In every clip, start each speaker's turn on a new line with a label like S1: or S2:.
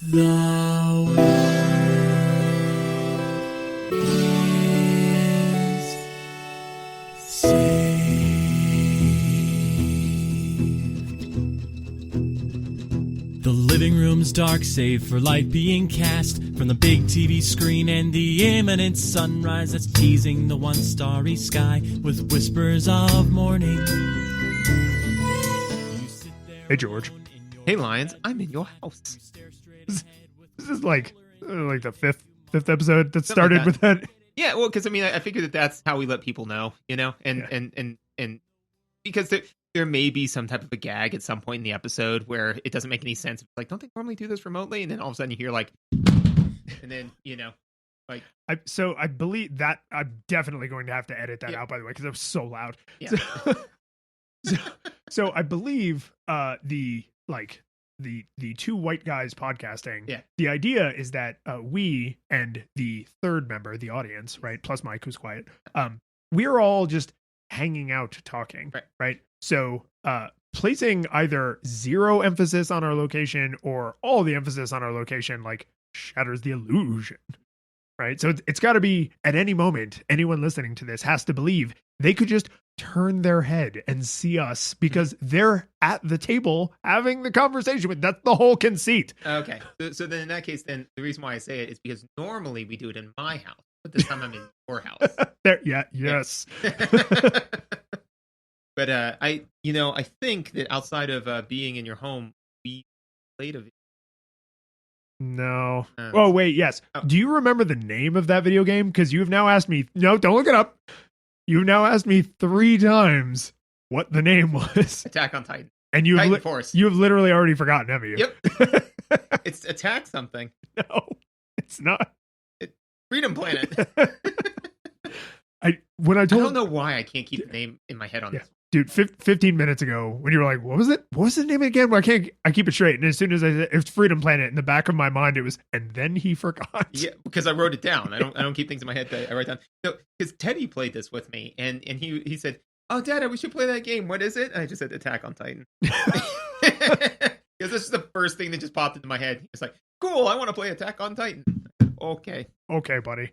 S1: The world is saved. The living room's dark, save for light being cast from the big TV screen and the imminent sunrise that's teasing the one starry sky with whispers of morning.
S2: Hey, George.
S3: Hey, Lions, I'm in your house.
S2: This is like the fifth episode that
S3: Something
S2: started
S3: like
S2: with that.
S3: Yeah, well, because I figured that that's how we let people know, and because there may be some type of a gag at some point in the episode where it doesn't make any sense. It's like, don't they normally do this remotely? And then all of a sudden you hear like, and then like.
S2: I believe that I'm definitely going to have to edit that out, by the way, because it was so loud.
S3: Yeah.
S2: So I believe the two white guys podcasting.
S3: Yeah.
S2: The idea is that we and the third member, the audience, right, plus Mike, who's quiet, we're all just hanging out talking, right? So placing either zero emphasis on our location or all the emphasis on our location like shatters the illusion, right? So it's got to be at any moment, anyone listening to this has to believe they could just turn their head and see us because they're at the table having the conversation with. That's the whole conceit.
S3: Okay. So then in that case, then the reason why I say it is because normally we do it in my house, but this time I'm in your house.
S2: Yes.
S3: But I think that outside of being in your home, we played a video.
S2: No. Oh, wait, yes. Oh. Do you remember the name of that video game? Because you've now asked me. No, don't look it up. You've now asked me 3 times what the name was.
S3: Attack on Titan.
S2: And you have literally already forgotten, haven't you?
S3: Yep. It's Attack something.
S2: No, it's not.
S3: Freedom Planet.
S2: I
S3: don't know why I can't keep the name in my head on this.
S2: Dude, 15 minutes ago, when you were like, what was it? What was the name again? Well, I keep it straight. And as soon as I said it's Freedom Planet, in the back of my mind, it was, and then he forgot.
S3: Yeah, because I wrote it down. I don't keep things in my head that I write down. No, because Teddy played this with me, and he said, oh, Dad, we should play that game. What is it? And I just said Attack on Titan. Because this is the first thing that just popped into my head. It's like, cool, I want to play Attack on Titan. Okay, buddy.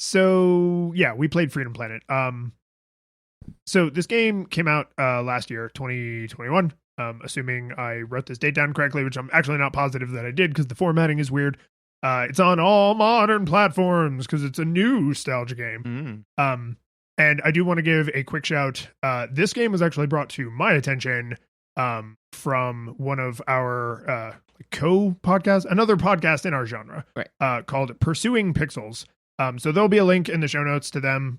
S3: So, yeah, we played Freedom Planet. So this game came out last year, 2021, assuming I wrote this date down correctly, which I'm actually not positive that I did because the formatting is weird. It's on all modern platforms because it's a NEWstalgia game. And I do want to give a quick shout. This game was actually brought to my attention from one of our co-podcasts, another podcast in our genre, called Pursuing Pixels. So there'll be a link in the show notes to them.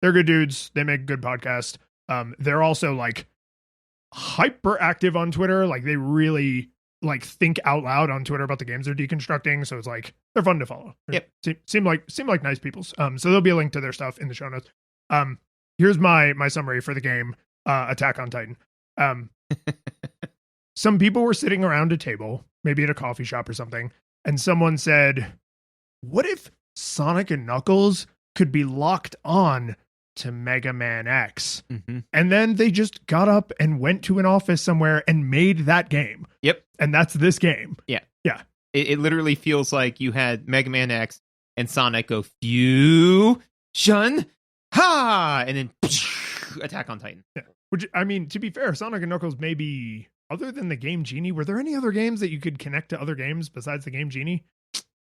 S3: They're good dudes. They make a good podcast. They're also like hyper active on Twitter. Like they really like think out loud on Twitter about the games they're deconstructing. So it's like they're fun to follow. Yep.
S2: Seem like nice people. So there'll be a link to their stuff in the show notes. Here's my summary for the game, Attack on Titan. Some people were sitting around a table, maybe at a coffee shop or something, and someone said, "What if Sonic and Knuckles could be locked on to Mega Man X?" And then they just got up and went to an office somewhere and made that game.
S3: Yep.
S2: And that's this game.
S3: Yeah.
S2: It
S3: literally feels like you had Mega Man X and Sonic go fusion, ha, and then Attack on Titan.
S2: Yeah. Which, I mean, to be fair, Sonic and Knuckles maybe, other than the Game Genie, were there any other games that you could connect to other games besides the Game Genie?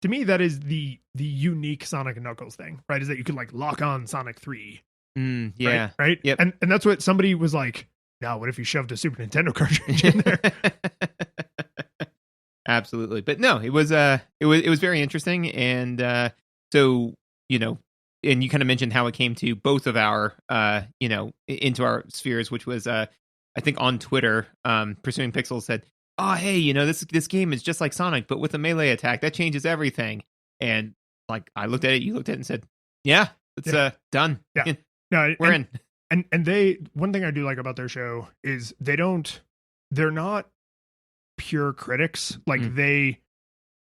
S2: To me, that is the unique Sonic and Knuckles thing, right? Is that you could like lock on Sonic 3.
S3: Yeah.
S2: Right?
S3: Yep.
S2: And that's what somebody was like, no, what if you shoved a Super Nintendo cartridge in there?
S3: Absolutely. But no, it was very interesting. And so, and you kind of mentioned how it came to both of our, into our spheres, which was, I think on Twitter, Pursuing Pixels said, oh, hey, this game is just like Sonic, but with a melee attack. That changes everything. And like, I looked at it, you looked at it and said, yeah, it's done.
S2: Yeah. No,
S3: we're in.
S2: And one thing I do like about their show is they're not pure critics. Like they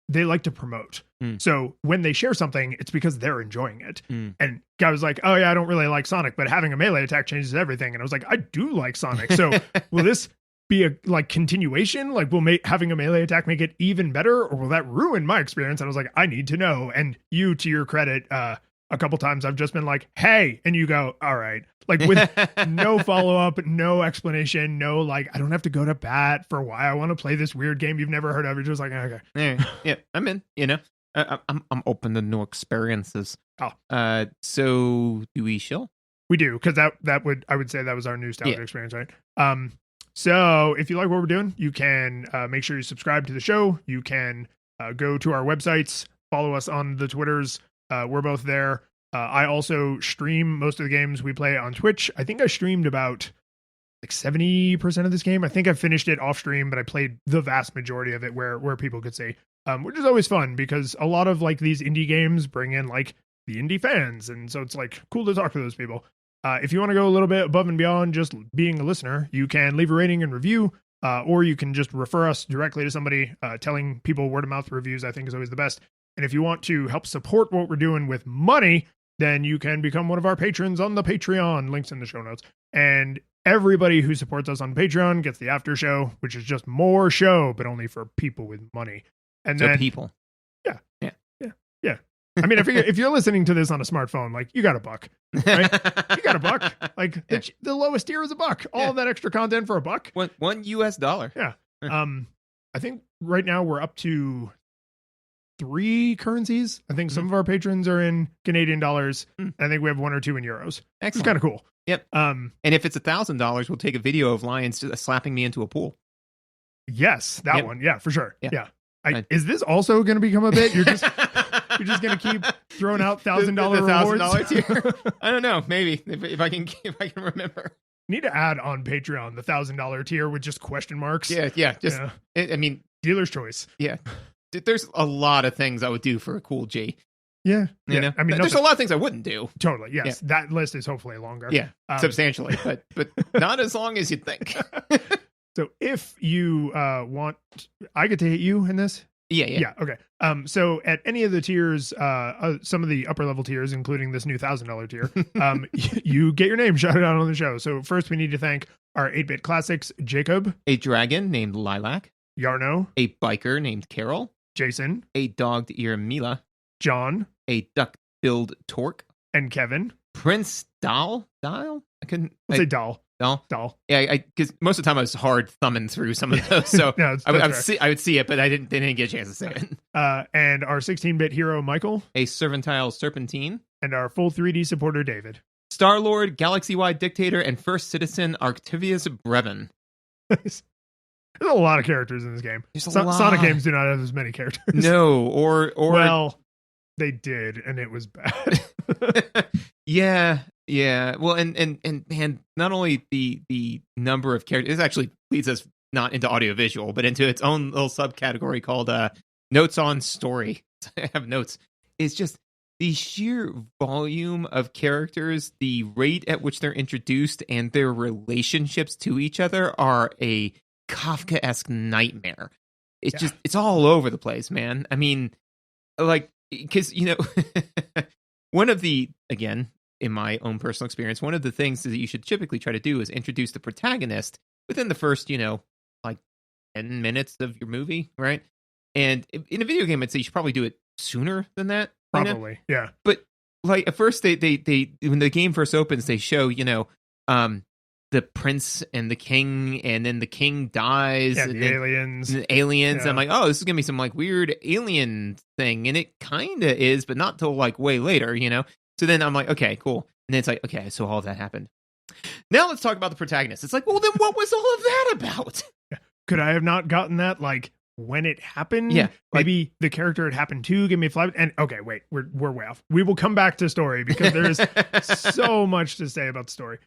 S2: like to promote. So when they share something, it's because they're enjoying it. And guy was like, oh yeah, I don't really like Sonic, but having a melee attack changes everything. And I was like, I do like Sonic. So will this be a like continuation? Like, will having a melee attack make it even better, or will that ruin my experience? And I was like, I need to know. And you, to your credit, a couple times I've just been like, hey, and you go, all right, like with no follow up, no explanation, no like, I don't have to go to bat for why I want to play this weird game you've never heard of. You're just like, okay,
S4: yeah, I'm in. You know, I'm open to new experiences.
S2: Oh,
S4: so do we shill?
S2: We do, because I would say that was our NEWstalgia experience, right? So if you like what we're doing, you can make sure you subscribe to the show. You can go to our websites, follow us on the Twitters. We're both there. I also stream most of the games we play on Twitch. I think I streamed about like 70% of this game. I think I finished it off stream, but I played the vast majority of it where people could see, which is always fun because a lot of like these indie games bring in like the indie fans. And so it's like cool to talk to those people. If you want to go a little bit above and beyond just being a listener, you can leave a rating and review, or you can just refer us directly to somebody. Telling people word of mouth reviews, I think, is always the best. And if you want to help support what we're doing with money, then you can become one of our patrons on the Patreon. Links in the show notes. And everybody who supports us on Patreon gets the after show, which is just more show, but only for people with money. And then
S4: people.
S2: Yeah. I mean, if you're listening to this on a smartphone, like you got $1, right? You got $1. Like the lowest tier is $1. All of that extra content for $1.
S4: $1 US.
S2: Yeah. I think right now we're up to 3 currencies. I think some of our patrons are in Canadian dollars. And I think we have 1 or 2 in euros.
S4: Excellent.
S2: It's kind of cool.
S4: Yep. And if it's $1,000, we'll take a video of lions slapping me into a pool.
S2: Yes, that one. Yeah, for sure.
S4: Yeah.
S2: Is this also going to become a bit? You're just going to keep throwing out $1,000 rewards.
S4: $1,000 tier. I don't know. Maybe if I can remember.
S2: Need to add on Patreon the $1,000 tier with just question marks.
S4: Yeah. I mean,
S2: dealer's choice.
S4: Yeah. There's a lot of things I would do for a cool G.
S2: Yeah.
S4: You know?
S2: I mean,
S4: there's a lot of things I wouldn't do.
S2: Totally. Yes. Yeah. That list is hopefully longer.
S4: Yeah. Substantially, but not as long as you'd think.
S2: So if you want, I get to hit you in this.
S4: Yeah.
S2: Okay. So at any of the tiers, some of the upper level tiers, including this new $1,000 tier, you get your name shouted out on the show. So first we need to thank our 8-bit classics, Jacob,
S4: a dragon named Lilac,
S2: Yarno, a
S4: biker named Carol,
S2: Jason,
S4: a dogged ear Mila,
S2: John,
S4: a duck-billed Torque,
S2: and Kevin.
S4: Prince Dial?
S2: I'll say Doll.
S4: Yeah, because most of the time I was hard thumbing through some of those, so
S2: no,
S4: I would see it, but they didn't get a chance to say it.
S2: And our 16-bit hero Michael,
S4: a servitile Serpentine,
S2: and our full 3D supporter David,
S4: Star-Lord, galaxy-wide dictator, and first citizen Arctivius Brevin.
S2: There's a lot of characters in this game. Sonic games do not have as many characters.
S4: No, or
S2: well, they did, and it was bad.
S4: Yeah. Well, and not only the number of characters, this actually leads us not into audiovisual, but into its own little subcategory called notes on story. I have notes. It's just the sheer volume of characters, the rate at which they're introduced, and their relationships to each other are a Kafka-esque nightmare. It's all over the place, man. I mean, like, because, one of the, again, in my own personal experience, one of the things that you should typically try to do is introduce the protagonist within the first, like 10 minutes of your movie, right? And in a video game, I'd say you should probably do it sooner than that.
S2: Probably, yeah.
S4: But like at first, they when the game first opens, they show, the prince and the king, and then the king dies.
S2: Yeah,
S4: and
S2: the aliens.
S4: And the aliens.
S2: Yeah.
S4: I'm like, oh, this is going to be some like weird alien thing. And it kind of is, but not till like way later, So then I'm like, okay, cool. And then it's like, okay, so all of that happened. Now let's talk about the protagonist. It's like, well, then what was all of that about?
S2: Could I have not gotten that like when it happened?
S4: Yeah.
S2: Maybe the character it happened to, give me a flag. And okay, wait, we're way off. We will come back to story because there is so much to say about the story.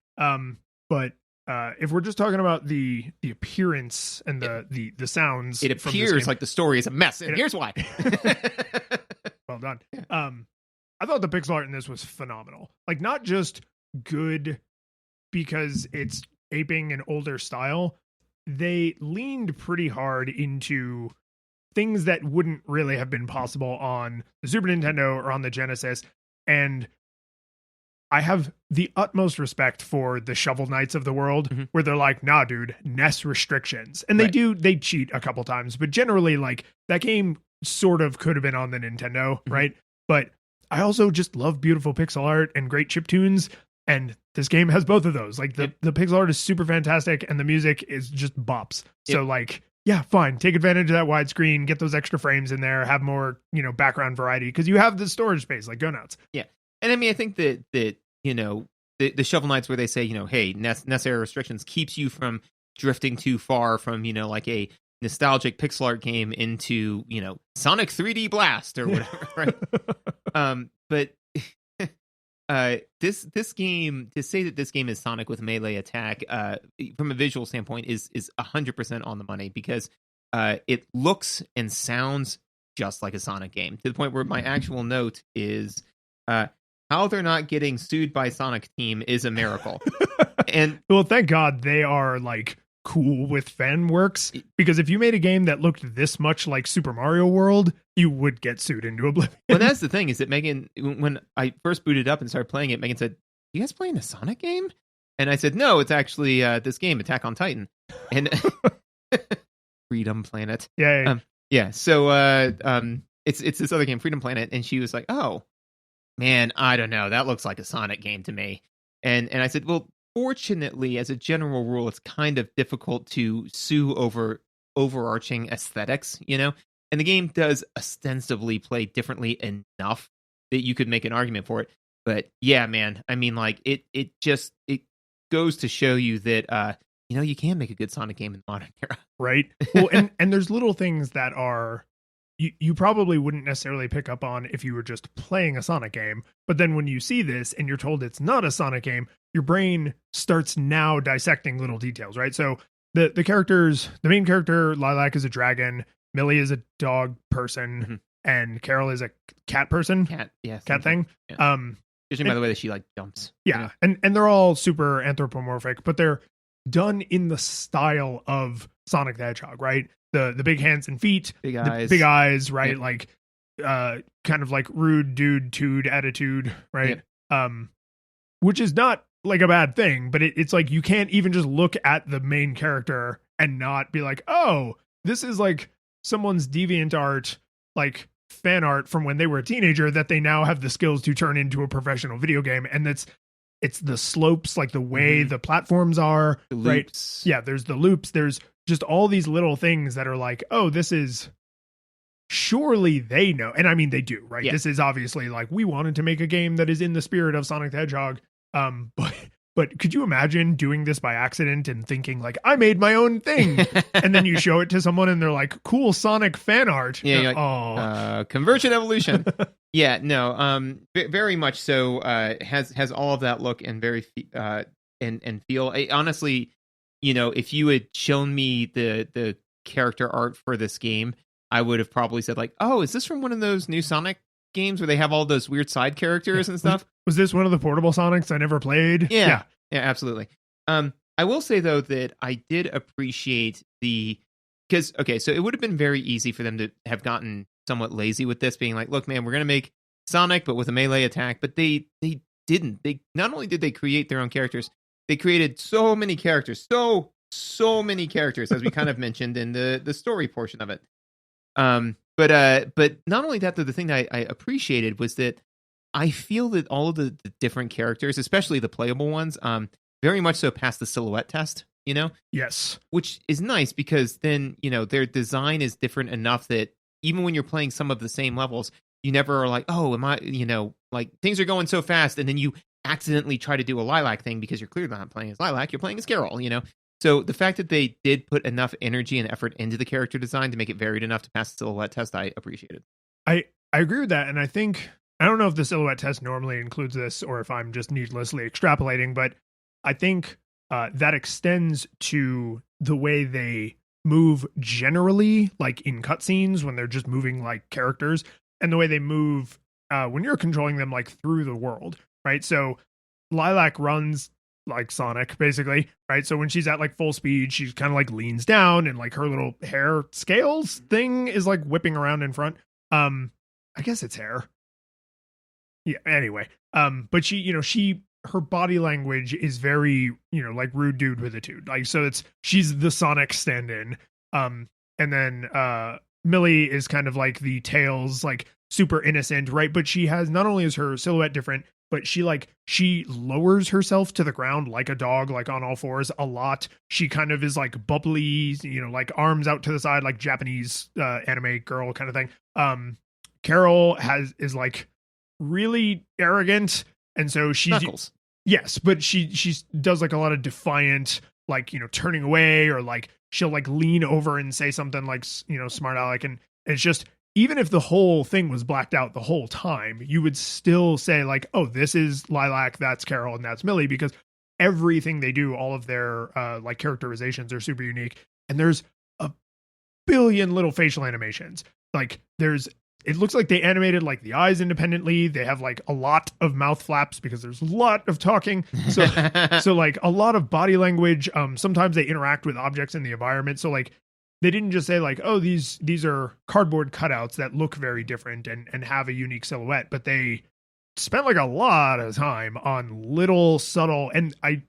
S2: But if we're just talking about the appearance and the sounds,
S4: it appears like the story is a mess. And here's why.
S2: Well done. I thought the pixel art in this was phenomenal. Like, not just good because it's aping an older style. They leaned pretty hard into things that wouldn't really have been possible on the Super Nintendo or on the Genesis. And I have the utmost respect for the Shovel Knights of the world, where they're like, nah, dude, NES restrictions. And they cheat a couple times, but generally, like, that game sort of could have been on the Nintendo, right? But I also just love beautiful pixel art and great chiptunes, and this game has both of those. Like, the pixel art is super fantastic, and the music is just bops. So, like, yeah, fine. Take advantage of that widescreen, get those extra frames in there, have more, background variety, because you have the storage space. Like, go nuts.
S4: Yeah. And I mean, I think that the Shovel Knights, where they say, hey, NES era restrictions keeps you from drifting too far from, like a nostalgic pixel art game into, Sonic 3D Blast or whatever, right? But this game, to say that this game is Sonic with melee attack, from a visual standpoint, is 100% on the money, because it looks and sounds just like a Sonic game, to the point where my actual note is how they're not getting sued by Sonic Team is a miracle. And
S2: well, thank God they are like cool with fan works, because if you made a game that looked this much like Super Mario World, you would get sued into oblivion.
S4: Well, that's the thing, is that Megan, when I first booted up and started playing it, Megan said, "You guys playing a Sonic game?" And I said, "No, it's actually this game, Attack on Titan." And Freedom Planet.
S2: Yeah.
S4: So it's this other game, Freedom Planet, and she was like, "Oh, man, I don't know. That looks like a Sonic game to me." And I said, "Well, fortunately, as a general rule, it's kind of difficult to sue over overarching aesthetics, And the game does ostensibly play differently enough that you could make an argument for it. But yeah, man, I mean, like, it goes to show you that you can make a good Sonic game in the modern era,
S2: right? Well, and there's little things that are you probably wouldn't necessarily pick up on if you were just playing a Sonic game. But then when you see this and you're told it's not a Sonic game, your brain starts now dissecting little details, right? So the main character, Lilac, is a dragon, Millie is a dog person, and Carol is a cat person. Cat thing.
S4: Yeah. Judging by the way that she like jumps.
S2: Yeah. And they're all super anthropomorphic, but they're done in the style of Sonic the Hedgehog, right? The big hands and feet,
S4: big
S2: eyes, right? Like kind of like rude dude tude attitude, right? Which is not like a bad thing, but it's like you can't even just look at the main character and not be like, oh, this is like someone's DeviantArt, like fan art from when they were a teenager that they now have the skills to turn into a professional video game. And it's the slopes, like the way the platforms are, right? Yeah, there's the loops, there's just all these little things that are like, oh, this is, surely they know. And I mean, they do, right? This is obviously like, we wanted to make a game that is in the spirit of Sonic the Hedgehog. But could you imagine doing this by accident and thinking like, I made my own thing, and then you show it to someone and they're like, cool Sonic fan art.
S4: Yeah, you're like, Convergent Evolution. Yeah, no, very much so. Has all of that look and very and feel. Honestly, if you had shown me the character art for this game, I would have probably said like, oh, is this from one of those new Sonic games where they have all those weird side characters and stuff?
S2: Was this one of the portable Sonics I never played?
S4: Yeah, absolutely. I will say though that I did appreciate because so it would have been very easy for them to have gotten somewhat lazy with this, being like, look, man, we're gonna make Sonic but with a melee attack, but they didn't. They not only did they create their own characters, they created so many characters, so many characters, as we kind of mentioned in the story portion of it. But not only that, the thing that I appreciated was that I feel that all of the different characters, especially the playable ones, very much so passed the silhouette test,
S2: Yes.
S4: Which is nice, because then, their design is different enough that even when you're playing some of the same levels, you never are like, oh, am I, like things are going so fast, and then you accidentally try to do a Lilac thing because you're clearly not playing as Lilac, you're playing as Carol, So the fact that they did put enough energy and effort into the character design to make it varied enough to pass the silhouette test, I appreciated.
S2: I agree with that, and I don't know if the silhouette test normally includes this or if I'm just needlessly extrapolating, but I think that extends to the way they move generally, like in cutscenes when they're just moving like characters, and the way they move when you're controlling them like through the world, right? So Lilac runs like Sonic, basically, right? So when she's at like full speed, she's kind of like leans down and like her little hair scales thing is like whipping around in front. I guess it's hair. Yeah. Anyway, but her body language is very, like rude dude with a dude. Like, so she's the Sonic stand-in. And then Millie is kind of like the Tails, like super innocent, right? But she has, not only is her silhouette different, but she lowers herself to the ground like a dog, like on all fours a lot. She kind of is like bubbly, like arms out to the side, like Japanese anime girl kind of thing. Carol is like really arrogant, and so she's
S4: Knuckles.
S2: Yes, but she does like a lot of defiant, like, turning away, or like she'll like lean over and say something like, smart aleck, and it's just, even if the whole thing was blacked out the whole time, you would still say like, oh, this is Lilac, that's Carol, and that's Millie, because everything they do, all of their like characterizations are super unique, and there's a billion little facial animations. Like it looks like they animated like the eyes independently. They have like a lot of mouth flaps because there's a lot of talking. So like a lot of body language. Sometimes they interact with objects in the environment. So like they didn't just say like, oh, these are cardboard cutouts that look very different and have a unique silhouette, but they spent like a lot of time on little subtle, and I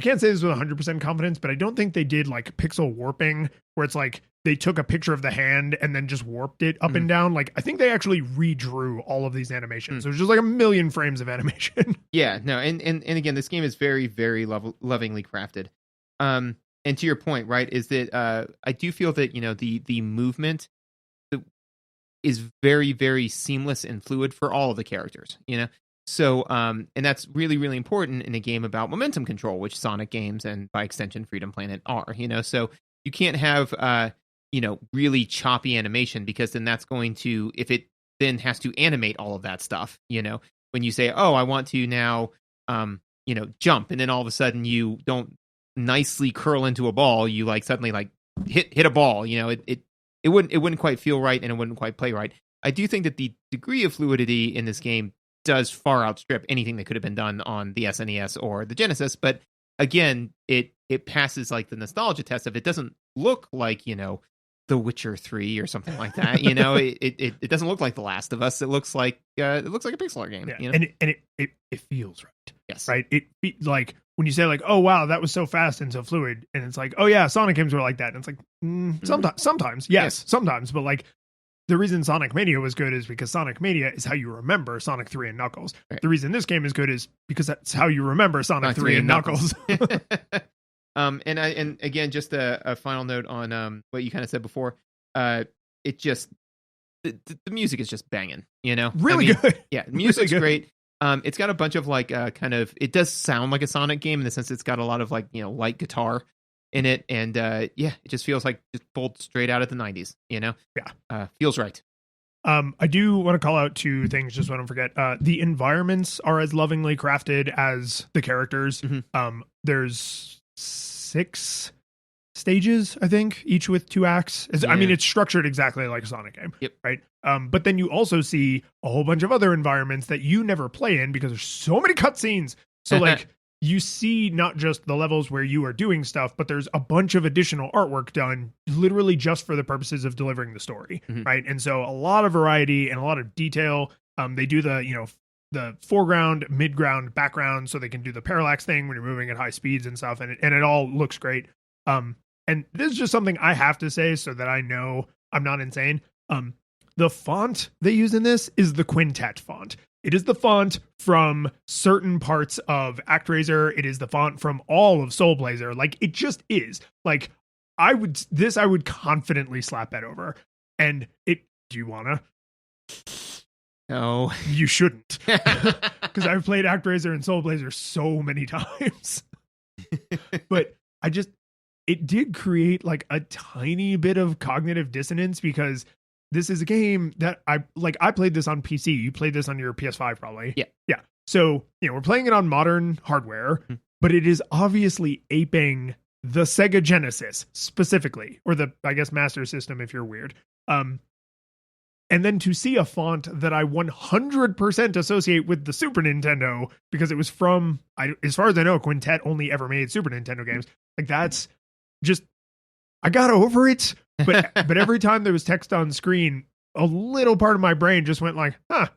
S2: can't say this with 100% confidence, but I don't think they did like pixel warping where it's like they took a picture of the hand and then just warped it up and down. Like, I think they actually redrew all all of these animations. So it was just like a million frames of animation.
S4: Yeah, no. And again, this game is very, very lovingly crafted. And to your point, right, is that I do feel that, the movement is very, very seamless and fluid for all of the characters, So, and that's really, really important in a game about momentum control, which Sonic games and by extension Freedom Planet are, So you can't have, really choppy animation, because then that's going to, if it then has to animate all of that stuff, when you say, oh, I want to now, jump, and then all of a sudden you don't nicely curl into a ball, you like suddenly like hit a ball, it wouldn't quite feel right, and it wouldn't quite play right. I do think that the degree of fluidity in this game does far outstrip anything that could have been done on the SNES or the Genesis. But again, it passes like the nostalgia test of, it doesn't look like, The Witcher 3 or something like that. It doesn't look like The Last of Us. It looks like a pixel art game.
S2: Yeah. And it feels right.
S4: Yes.
S2: Right. Like when you say like, oh wow, that was so fast and so fluid, and it's like, oh yeah, Sonic games were like that. And it's like sometimes, yes, sometimes, but like, the reason Sonic Mania was good is because Sonic Mania is how you remember Sonic 3 and Knuckles. Right. The reason this game is good is because that's how you remember Sonic 3 and Knuckles.
S4: And again, just a final note on what you kind of said before. It just the music is just banging,
S2: Really good.
S4: Yeah, the music's really great. It's got a bunch of like kind of, it does sound like a Sonic game in the sense it's got a lot of like, light guitar in it, and it just feels like just pulled straight out of the 90s. Feels right.
S2: I do want to call out two things just so I don't forget. The environments are as lovingly crafted as the characters. There's 6 stages, I think, each with 2 acts. I mean, it's structured exactly like a Sonic game.
S4: Yep.
S2: Right. But then you also see a whole bunch of other environments that you never play in because there's so many cutscenes. So like, you see not just the levels where you are doing stuff, but there's a bunch of additional artwork done literally just for the purposes of delivering the story. Right. And so a lot of variety and a lot of detail. They do the foreground, midground, background, so they can do the parallax thing when you're moving at high speeds and stuff. And it all looks great. And this is just something I have to say so that I know I'm not insane. The font they use in this is the Quintet font. It is the font from certain parts of ActRaiser. It is the font from all of Soul Blazer. Like, it just is. Like, I would confidently slap that over. And do you wanna?
S4: No.
S2: You shouldn't. Because I've played ActRaiser and Soul Blazer so many times. But it did create like a tiny bit of cognitive dissonance, because this is a game that I played this on PC. You played this on your PS5 probably.
S4: Yeah.
S2: Yeah. So, we're playing it on modern hardware, but it is obviously aping the Sega Genesis specifically, or the, I guess, Master System if you're weird. And then to see a font that I 100% associate with the Super Nintendo, because it was from, as far as I know, Quintet only ever made Super Nintendo games. Like, that's just, I got over it. But every time there was text on screen, a little part of my brain just went like, huh.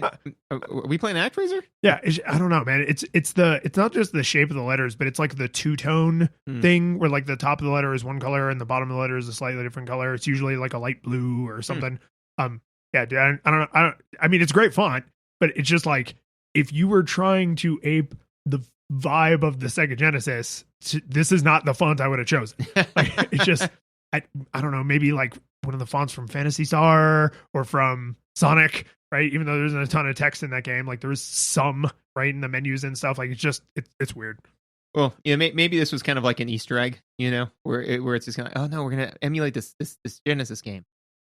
S4: Are we playing ActRaiser?
S3: Yeah, I don't know, man. It's not just the shape of the letters, but it's like the two-tone thing where like the top of the letter is one color and the bottom of the letter is a slightly different color. It's usually like a light blue or something. Yeah, dude, I don't know. I mean, it's great font, but it's just like if you were trying to ape the vibe of the Sega Genesis, this is not the font I would have chosen. Like, it's just I don't know, maybe like one of the fonts from Phantasy Star or from Sonic, right? Even though there isn't a ton of text in that game, like there was some right in the menus and stuff. Like it's weird.
S4: Well, maybe this was kind of like an Easter egg, where it's just kind of, oh no, we're gonna emulate this Genesis game.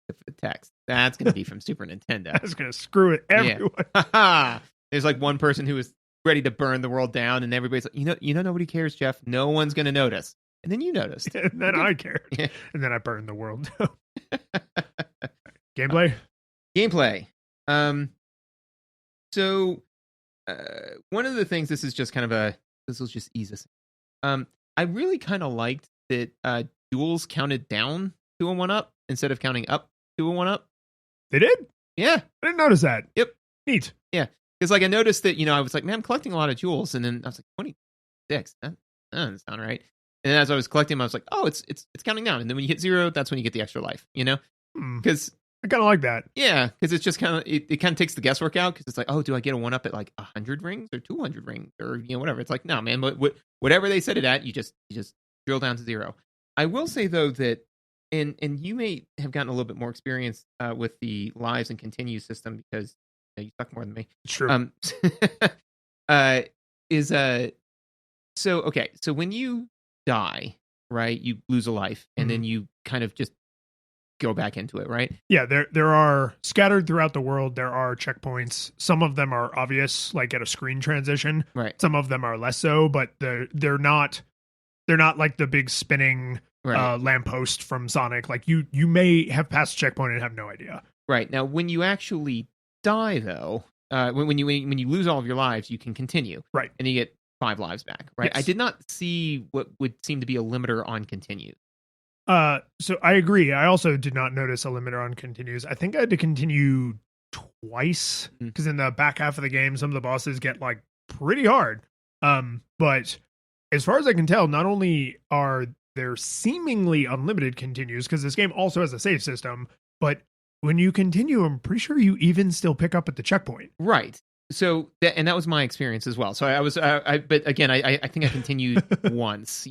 S4: The text that's gonna be from Super Nintendo.
S3: That's gonna screw it, everyone.
S4: Yeah. There's like one person who was ready to burn the world down, and everybody's like, nobody cares, Jeff. No one's gonna notice. And then you noticed.
S3: And then I cared.
S4: Yeah.
S3: And then I burned the world down. Gameplay.
S4: So one of the things, this is just kind of this will just ease us. I really kind of liked that duels counted down to a 1-up instead of counting up to a 1-up.
S3: They did?
S4: Yeah.
S3: I didn't notice that.
S4: Yep.
S3: Neat.
S4: Yeah. Because like I noticed that, I was like, man, I'm collecting a lot of jewels. And then I was like, 26. That doesn't sound right. And then as I was collecting them, I was like, oh, it's counting down. And then when you hit 0, that's when you get the extra life, Because
S3: I kind of like that.
S4: Yeah, because it's just kind of it kind of takes the guesswork out, because it's like, oh, do I get a 1-up at like 100 rings or 200 rings or whatever? It's like, no, man, whatever they set it at, you just drill down to 0. I will say though that, and you may have gotten a little bit more experience with the lives and continue system, because you suck more than me.
S3: It's true.
S4: So when you die, right, you lose a life, and then you kind of just go back into it, right?
S3: Yeah, there are scattered throughout the world. There are checkpoints. Some of them are obvious, like at a screen transition.
S4: Right.
S3: Some of them are less so, but they're not like the big spinning lamppost from Sonic. Like you may have passed a checkpoint and have no idea.
S4: Right. Now, when you actually die, though, when you lose all of your lives, you can continue.
S3: Right.
S4: And you get 5 lives back. Right.
S3: Yes.
S4: I did not see what would seem to be a limiter on continue.
S3: So I agree. I also did not notice a limiter on continues. I think I had to continue twice, because in the back half of the game, some of the bosses get like pretty hard. But as far as I can tell, not only are there seemingly unlimited continues, because this game also has a save system, but when you continue, I'm pretty sure you even still pick up at the checkpoint.
S4: Right. So that was my experience as well. So I was, but again, I think I continued once,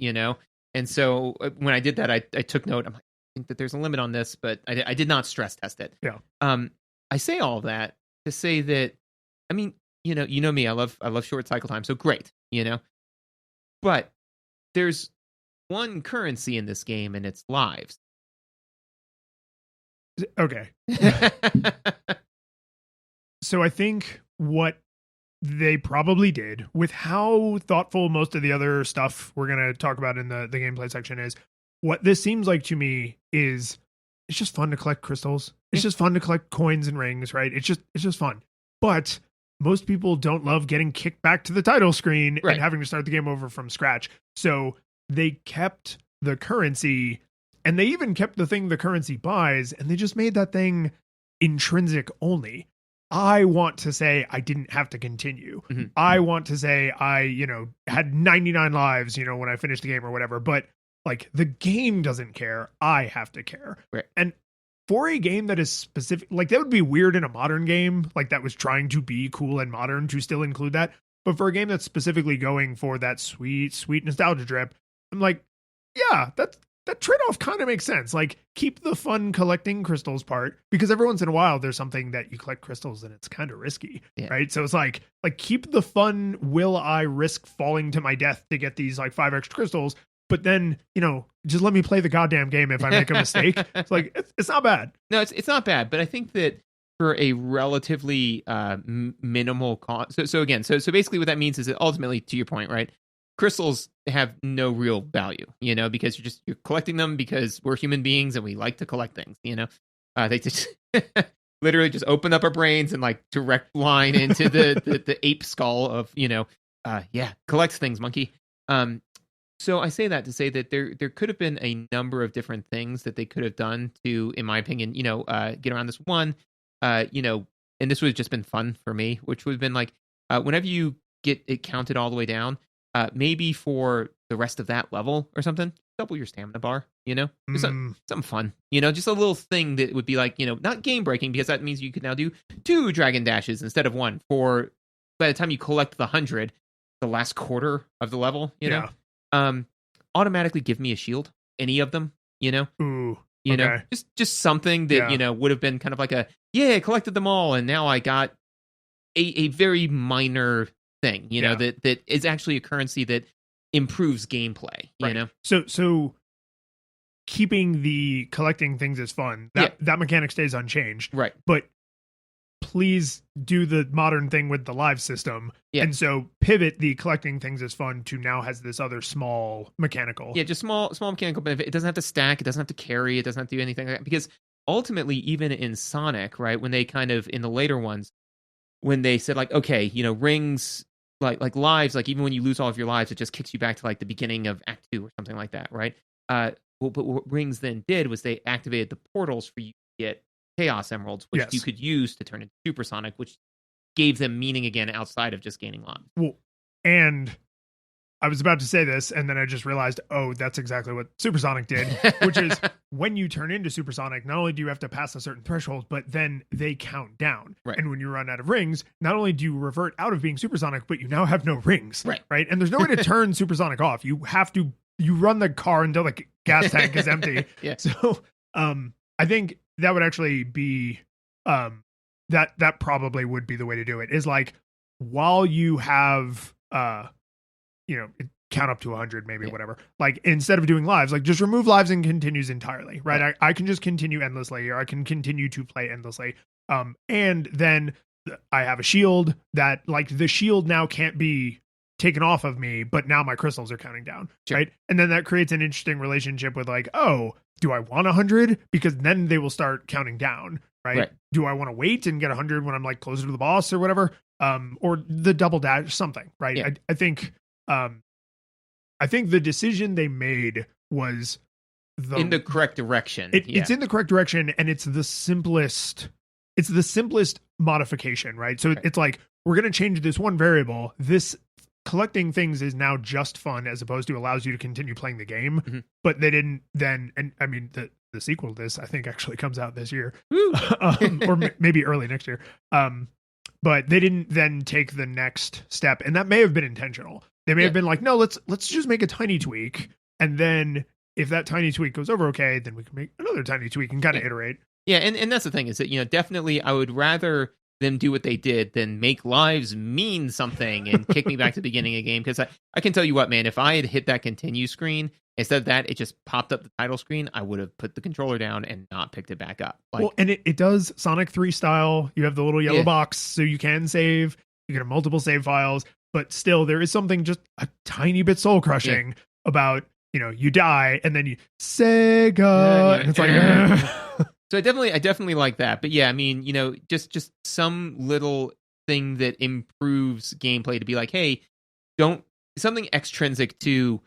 S4: And so when I did that, I took note. I think that there's a limit on this, but I did not stress test it.
S3: Yeah.
S4: I say all of that to say that, I mean, you know me, I love short cycle time. So great, but there's one currency in this game, and it's lives.
S3: Okay. So I think what they probably did, with how thoughtful most of the other stuff we're going to talk about in the gameplay section is, what this seems like to me is it's just fun to collect crystals. It's just fun to collect coins and rings, right? It's just fun. But most people don't love getting kicked back to the title screen and having to start the game over from scratch. So they kept the currency, and they even kept the thing the currency buys, and they just made that thing intrinsic only. I want to say I didn't have to continue.
S4: Mm-hmm.
S3: I want to say I, had 99 lives, when I finished the game or whatever. But like the game doesn't care. I have to care.
S4: Right.
S3: And for a game that is specific, like that would be weird in a modern game, like that was trying to be cool and modern to still include that. But for a game that's specifically going for that sweet nostalgia drip, I'm like, yeah, that trade-off kind of makes sense. Like, keep the fun collecting crystals part, because every once in a while there's something that you collect crystals and it's kind of risky, right? So it's like keep the fun, will I risk falling to my death to get these like 5 extra crystals, but then, just let me play the goddamn game if I make a mistake. It's like, it's not bad.
S4: No, it's not bad, but I think that for a relatively minimal cost. So again, so basically what that means is that ultimately, to your point, right? Crystals have no real value, because you're collecting them because we're human beings and we like to collect things, they just literally just open up our brains and like direct line into the ape skull of, collect things, monkey. So I say that to say that there could have been a number of different things that they could have done to, in my opinion, get around this. One, and this would have just been fun for me, which would have been like, whenever you get it counted all the way down, maybe for the rest of that level or something, double your stamina bar, just something fun, just a little thing that would be like, not game breaking, because that means you could now do 2 dragon dashes instead of 1 for, by the time you collect the 100, the last quarter of the level, automatically give me a shield, any of them,
S2: Ooh, okay.
S4: just something that, would have been kind of like I collected them all, and now I got a very minor thing, that is actually a currency that improves gameplay,
S2: right. So keeping the collecting things as fun, that mechanic stays unchanged.
S4: Right.
S2: But please do the modern thing with the live system.
S4: Yeah.
S2: And so pivot the collecting things as fun to now has this other small mechanical.
S4: Yeah, just small mechanical benefit. It doesn't have to stack, it doesn't have to carry, it doesn't have to do anything like that. Because ultimately, even in Sonic, right, when they kind of, in the later ones, when they said like, okay, rings, like lives, like even when you lose all of your lives, it just kicks you back to like the beginning of Act 2 or something like that, right? But what rings then did was they activated the portals for you to get Chaos Emeralds, which you could use to turn into Supersonic, which gave them meaning again outside of just gaining lives.
S2: Well, and I was about to say this, and then I just realized, that's exactly what Supersonic did, which is when you turn into Supersonic, not only do you have to pass a certain threshold, but then they count down.
S4: Right.
S2: And when you run out of rings, not only do you revert out of being Supersonic, but you now have no rings. Right. And there's no way to turn Supersonic off. You have to, you run the car until the gas tank is empty.
S4: Yeah.
S2: So I think that would actually be, that probably would be the way to do it, is like, while you have, count up to 100, maybe, whatever. Like, instead of doing lives, like, just remove lives and continues entirely, right?
S4: Yeah.
S2: I can just continue endlessly, or I can continue to play endlessly. And then I have a shield that, like, the shield now can't be taken off of me, but now my crystals are counting down, right? And then that creates an interesting relationship with like, do I want 100? Because then they will start counting down, right? Do I want to wait and get 100 when I'm like closer to the boss or whatever? Or the double dash, something, right?
S4: Yeah.
S2: I think the decision they made was
S4: in the correct direction.
S2: It's in the correct direction, and it's the simplest modification, right? So it's like, we're going to change this one variable. This collecting things is now just fun, as opposed to allows you to continue playing the game.
S4: Mm-hmm.
S2: But they didn't then, and I mean, the sequel to this, I think, actually comes out this year, or maybe early next year. But they didn't then take the next step, and that may have been intentional. They may have been like, no, let's just make a tiny tweak, and then if that tiny tweak goes over okay, then we can make another tiny tweak and kind of iterate.
S4: Yeah, and that's the thing, is that, definitely I would rather them do what they did than make lives mean something and kick me back to the beginning of the game. Because I can tell you what, man, if I had hit that continue screen, instead of that, it just popped up the title screen, I would have put the controller down and not picked it back up.
S2: Well, and it does Sonic 3 style. You have the little yellow box, so you can save. You can have multiple save files, but still, there is something just a tiny bit soul crushing about, you die and then you Sega, and it's like.
S4: So I definitely like that. But yeah, I mean, just some little thing that improves gameplay to be like, hey, something extrinsic to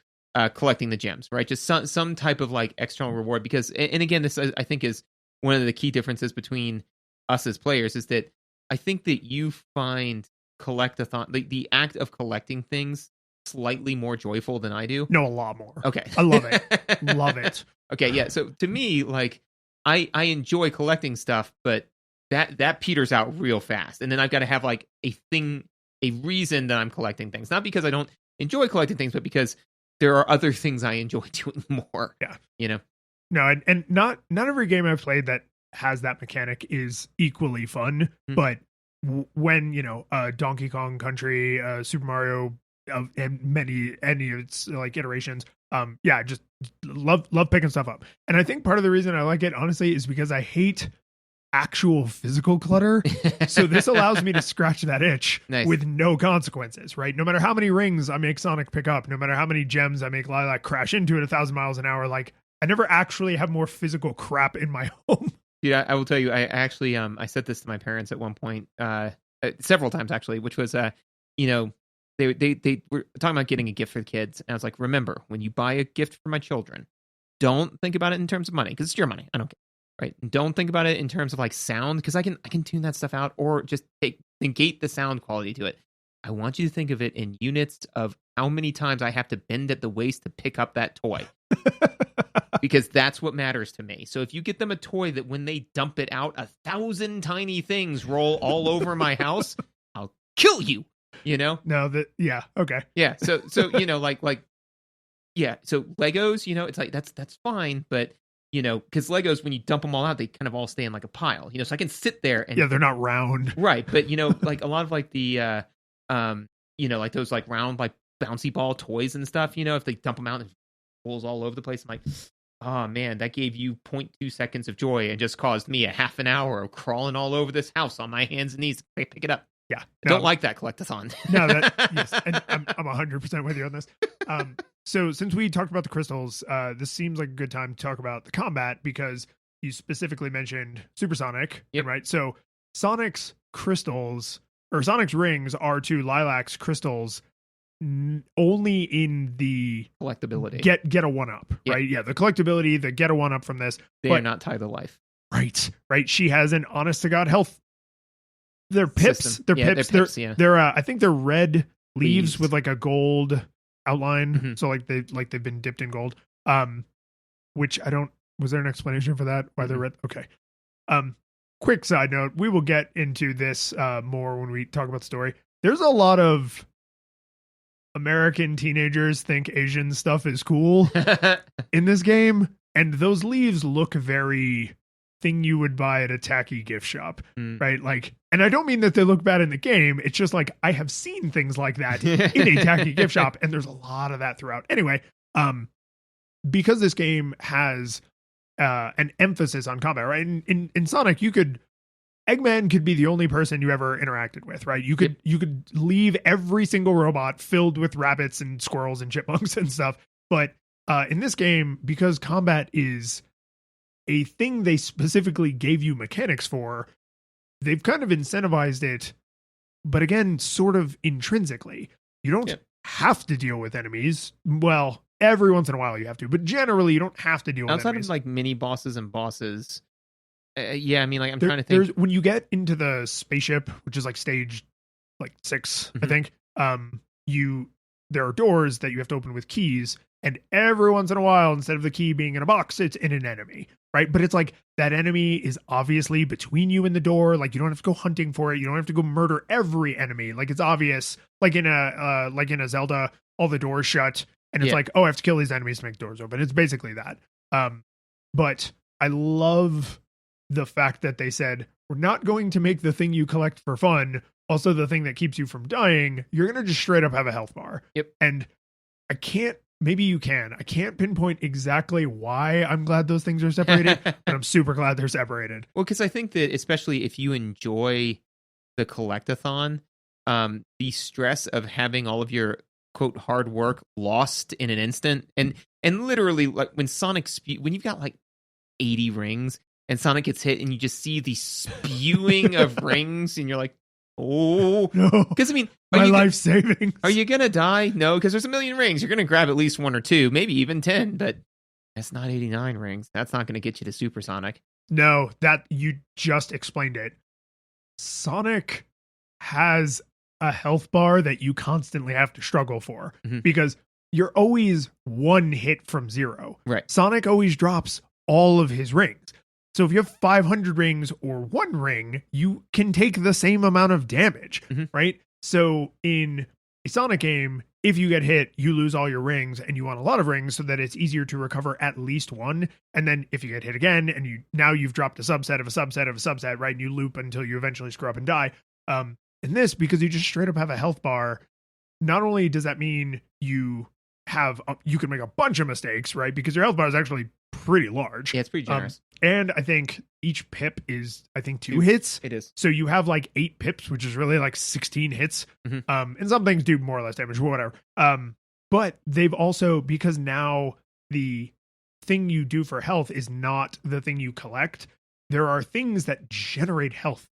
S4: collecting the gems, right? Just some type of like external reward. Because, and again, this I think is one of the key differences between us as players, is that I think that you find collectathon, the act of collecting things, slightly more joyful than I do.
S2: No, a lot more.
S4: Okay.
S2: I love it. Love it.
S4: Okay, yeah. So to me, like, I enjoy collecting stuff, but that peters out real fast. And then I've got to have like a reason that I'm collecting things. Not because I don't enjoy collecting things, but because there are other things I enjoy doing more.
S2: Yeah. No, and not every game I've played that has that mechanic is equally fun. Mm-hmm. But when, Donkey Kong Country, Super Mario, and any of its like iterations, just love picking stuff up. And I think part of the reason I like it, honestly, is because I hate actual physical clutter. So this allows me to scratch that itch with no consequences, right? No matter how many rings I make Sonic pick up, no matter how many gems I make Lilac crash into at 1,000 miles an hour, like, I never actually have more physical crap in my home.
S4: Yeah, I will tell you, I actually I said this to my parents at one point, several times actually, which was they were talking about getting a gift for the kids, and I was like, remember, when you buy a gift for my children, don't think about it in terms of money, because it's your money. I don't care. Right. Don't think about it in terms of like sound, because I can tune that stuff out or just negate the sound quality to it. I want you to think of it in units of how many times I have to bend at the waist to pick up that toy. Because that's what matters to me. So if you get them a toy that when they dump it out, 1,000 tiny things roll all over my house, I'll kill you.
S2: No, yeah, okay.
S4: Yeah. So yeah. So Legos, it's like that's fine, but because Legos, when you dump them all out, they kind of all stay in like a pile. So I can sit there and
S2: they're not round,
S4: right? But like a lot of like the like those like round like bouncy ball toys and stuff. If they dump them out and it rolls all over the place, I'm like, oh man, that gave you 0.2 seconds of joy and just caused me a half an hour of crawling all over this house on my hands and knees to pick it up.
S2: Yeah,
S4: I don't like that collectathon.
S2: No, yes, and I'm 100% with you on this. So since we talked about the crystals, this seems like a good time to talk about the combat because you specifically mentioned Supersonic,
S4: yep.
S2: Right? So Sonic's crystals or Sonic's rings are to Lilac's crystals only in the
S4: collectability.
S2: Get a 1-up,
S4: yep.
S2: Right? Yeah, the collectability, the get a 1-up from this.
S4: They are not tied to life.
S2: Right. She has an honest to God health. They're pips.
S4: System.
S2: They're
S4: yeah,
S2: pips.
S4: They're pips, yeah.
S2: They're I think they're red leaves with like a gold outline.
S4: Mm-hmm.
S2: So they've been dipped in gold. Which I don't. Was there an explanation for that? Why they're red? Okay. Quick side note: we will get into this more when we talk about the story. There's a lot of American teenagers think Asian stuff is cool in this game, and those leaves look very thing you would buy at a tacky gift shop, right? Like, and I don't mean that they look bad in the game. It's just like I have seen things like that in a tacky gift shop, and there's a lot of that throughout. Anyway, because this game has an emphasis on combat, right? In Sonic, Eggman could be the only person you ever interacted with, right? You could leave every single robot filled with rabbits and squirrels and chipmunks and stuff. But in this game, because combat is a thing they specifically gave you mechanics for, they've kind of incentivized it, but again, sort of intrinsically. You don't have to deal with enemies. Well, every once in a while you have to, but generally you don't have to deal with
S4: outside
S2: enemies.
S4: of like mini bosses and bosses. Yeah, I mean, like I'm trying to think.
S2: When you get into the spaceship, which is like stage 6, I think, there are doors that you have to open with keys, and every once in a while, instead of the key being in a box, it's in an enemy, right? But it's like that enemy is obviously between you and the door. Like you don't have to go hunting for it. You don't have to go murder every enemy. Like it's obvious. Like in a Zelda, all the doors shut, and it's like, oh, I have to kill these enemies to make doors open. It's basically that. But I love the fact that they said, we're not going to make the thing you collect for fun also the thing that keeps you from dying. You're going to just straight up have a health bar.
S4: Yep.
S2: And maybe you can. I can't pinpoint exactly why I'm glad those things are separated, but I'm super glad they're separated.
S4: Well, because I think that especially if you enjoy the collectathon, the stress of having all of your quote hard work lost in an instant, and literally like when when you've got like 80 rings and Sonic gets hit and you just see the spewing of rings and you're like, oh
S2: no,
S4: because I mean,
S2: my life savings.
S4: Are you gonna die? No, because there's a million rings. You're gonna grab at least 1 or 2, maybe even 10, but that's not 89 rings. That's not gonna get you to Supersonic.
S2: No, that you just explained it. Sonic has a health bar that you constantly have to struggle for because you're always 1 hit from 0.
S4: Right.
S2: Sonic always drops all of his rings. So if you have 500 rings or 1 ring, you can take the same amount of damage, right? So in a Sonic game, if you get hit, you lose all your rings and you want a lot of rings so that it's easier to recover at least 1. And then if you get hit again and you've dropped a subset of a subset of a subset, right? And you loop until you eventually screw up and die. In this, because you just straight up have a health bar, not only does that mean you can make a bunch of mistakes, right? Because your health bar is actually pretty large.
S4: Yeah, it's pretty generous.
S2: And I think each pip is, 2 hits.
S4: It is.
S2: So you have like 8 pips, which is really like 16 hits. And some things do more or less damage, whatever. But they've also, because now the thing you do for health is not the thing you collect, there are things that generate health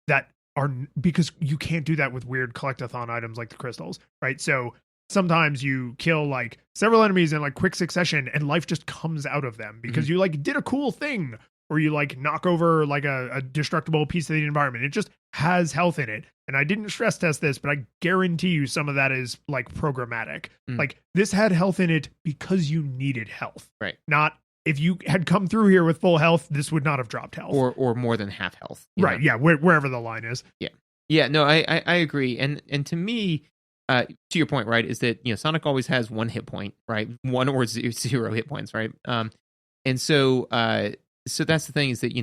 S2: that are, because you can't do that with weird collectathon items like the crystals, right? So sometimes you kill like several enemies in like quick succession and life just comes out of them because you like did a cool thing, or you like knock over like a destructible piece of the environment. It just has health in it. And I didn't stress test this, but I guarantee you some of that is like programmatic. Like this had health in it because you needed health.
S4: Right.
S2: Not if you had come through here with full health, this would not have dropped health.
S4: Or more than half health.
S2: Right.
S4: know?
S2: Yeah. Wherever the line is.
S4: Yeah. Yeah. No, I agree. And to me, to your point, right, is that, Sonic always has 1 hit point, right? 1 or 0 hit points, right? And so that's the thing is that,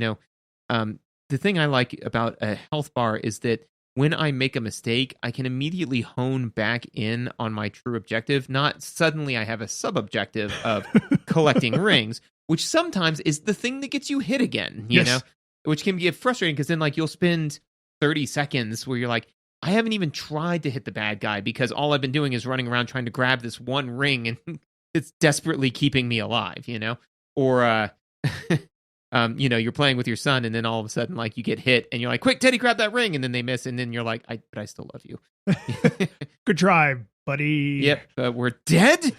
S4: the thing I like about a health bar is that when I make a mistake, I can immediately hone back in on my true objective. Not suddenly I have a sub-objective of collecting rings, which sometimes is the thing that gets you hit again, you know, which can get frustrating because then like you'll spend 30 seconds where you're like, I haven't even tried to hit the bad guy because all I've been doing is running around trying to grab this one ring and it's desperately keeping me alive, or, you're playing with your son and then all of a sudden like you get hit and you're like, quick, Teddy, grab that ring. And then they miss. And then you're like, but I still love you.
S2: Good try, buddy.
S4: Yep. We're dead.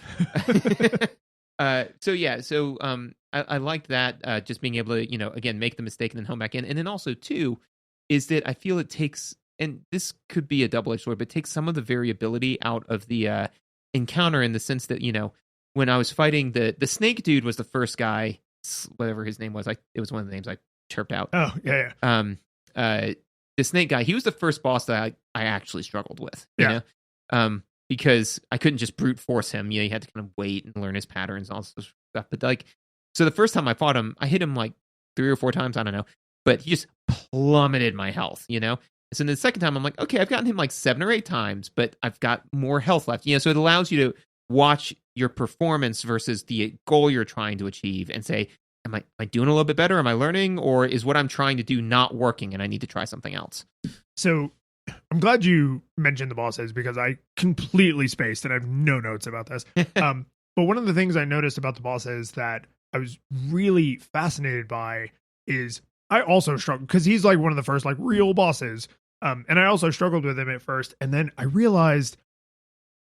S4: So I liked that, just being able to, again, make the mistake and then home back in. And then also too, is that I feel it takes, and this could be a double-edged sword, but takes some of the variability out of the encounter in the sense that, when I was fighting the snake dude was the first guy, whatever his name was, it was one of the names I chirped out.
S2: Oh, yeah.
S4: The snake guy, he was the first boss that I actually struggled with,
S2: you
S4: know? Because I couldn't just brute force him. You had to kind of wait and learn his patterns and all this stuff. But like, so the first time I fought him, I hit him like 3 or 4 times, I don't know, but he just plummeted my health, So the second time I'm like, okay, I've gotten him like 7 or 8 times, but I've got more health left. So it allows you to watch your performance versus the goal you're trying to achieve and say, am I doing a little bit better? Am I learning? Or is what I'm trying to do not working and I need to try something else?
S2: So I'm glad you mentioned the bosses because I completely spaced and I have no notes about this. But one of the things I noticed about the bosses that I was really fascinated by is I also struggled because he's like one of the first like real bosses. And I also struggled with him at first. And then I realized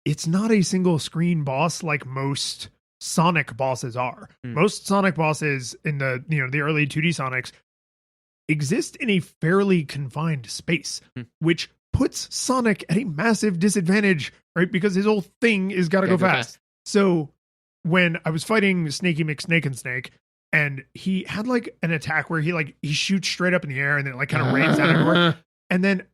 S2: it's not a single screen boss like most Sonic bosses are. Most Sonic bosses in the the early 2D Sonics exist in a fairly confined space, which puts Sonic at a massive disadvantage, right? Because his whole thing is gotta go fast. So when I was fighting Snakey McSnake and Snake, and he had like an attack where he shoots straight up in the air and then like kind of rains down everywhere, and then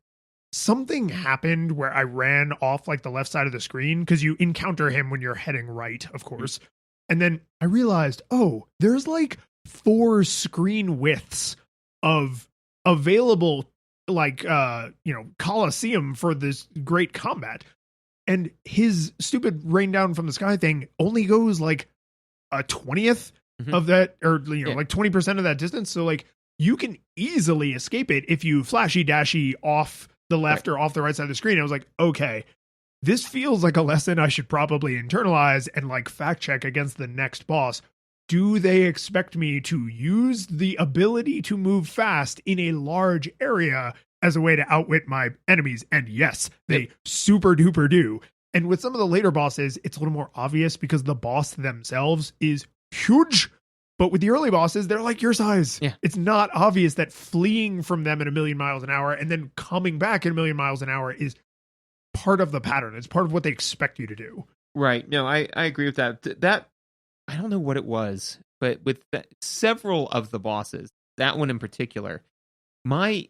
S2: something happened where I ran off like the left side of the screen because you encounter him when you're heading right, of course. And then I realized, oh, there's like 4 screen widths of available like Coliseum for this great combat. And his stupid rain down from the sky thing only goes like a 20th of that, or like 20% of that distance. So like you can easily escape it if you flashy dashy off the left or off the right side of the screen. I was like, okay, this feels like a lesson I should probably internalize and like fact check against the next boss. Do they expect me to use the ability to move fast in a large area as a way to outwit my enemies? And yes, they super duper do. And with some of the later bosses, it's a little more obvious because the boss themselves is huge. But with the early bosses, they're like your size.
S4: Yeah.
S2: It's not obvious that fleeing from them at 1,000,000 miles an hour and then coming back at 1,000,000 miles an hour is part of the pattern. It's part of what they expect you to do.
S4: Right. No, I agree with that. That I don't know what it was, but with several of the bosses, that one in particular, the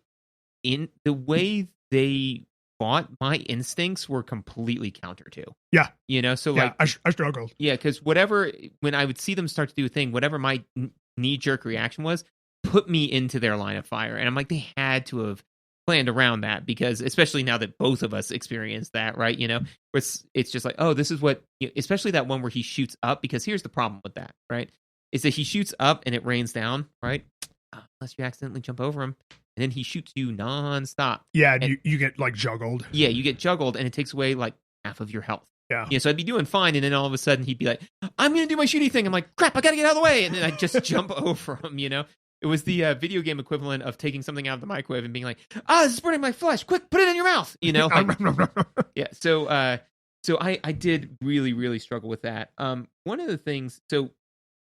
S4: way they fought, my instincts were completely counter to.
S2: Yeah.
S4: So
S2: yeah, like I struggled.
S4: Yeah, because when I would see them start to do a thing, whatever my knee-jerk reaction was, put me into their line of fire. And I'm like, they had to have planned around that because, especially now that both of us experienced that, right? It's just like, oh, this is what, especially that one where he shoots up, because here's the problem with that, right? Is that he shoots up and it rains down, right? Unless you accidentally jump over him. And then he shoots you nonstop.
S2: Yeah, and you get like juggled.
S4: Yeah, you get juggled and it takes away like half of your health.
S2: Yeah.
S4: So I'd be doing fine, and then all of a sudden he'd be like, I'm going to do my shooty thing. I'm like, crap, I got to get out of the way. And then I'd just jump over him, It was the video game equivalent of taking something out of the microwave and being like, this is burning my flesh. Quick, put it in your mouth. Yeah. So I did really, really struggle with that. One of the things, so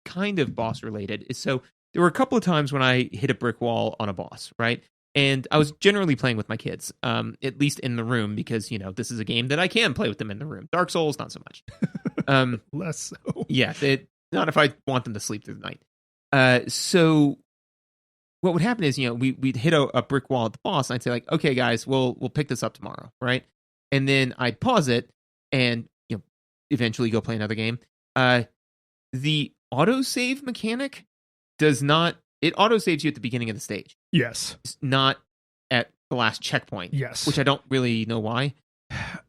S4: kind of boss related, is so there were a couple of times when I hit a brick wall on a boss, right? And I was generally playing with my kids, at least in the room, because, this is a game that I can play with them in the room. Dark Souls, not so much.
S2: Less so.
S4: Yeah, not if I want them to sleep through the night. So what would happen is, we'd hit a brick wall at the boss, and I'd say, like, okay, guys, we'll pick this up tomorrow, right? And then I'd pause it and, eventually go play another game. The autosave mechanic it autosaves you at the beginning of the stage.
S2: Yes.
S4: It's not at the last checkpoint.
S2: Yes.
S4: Which I don't really know why.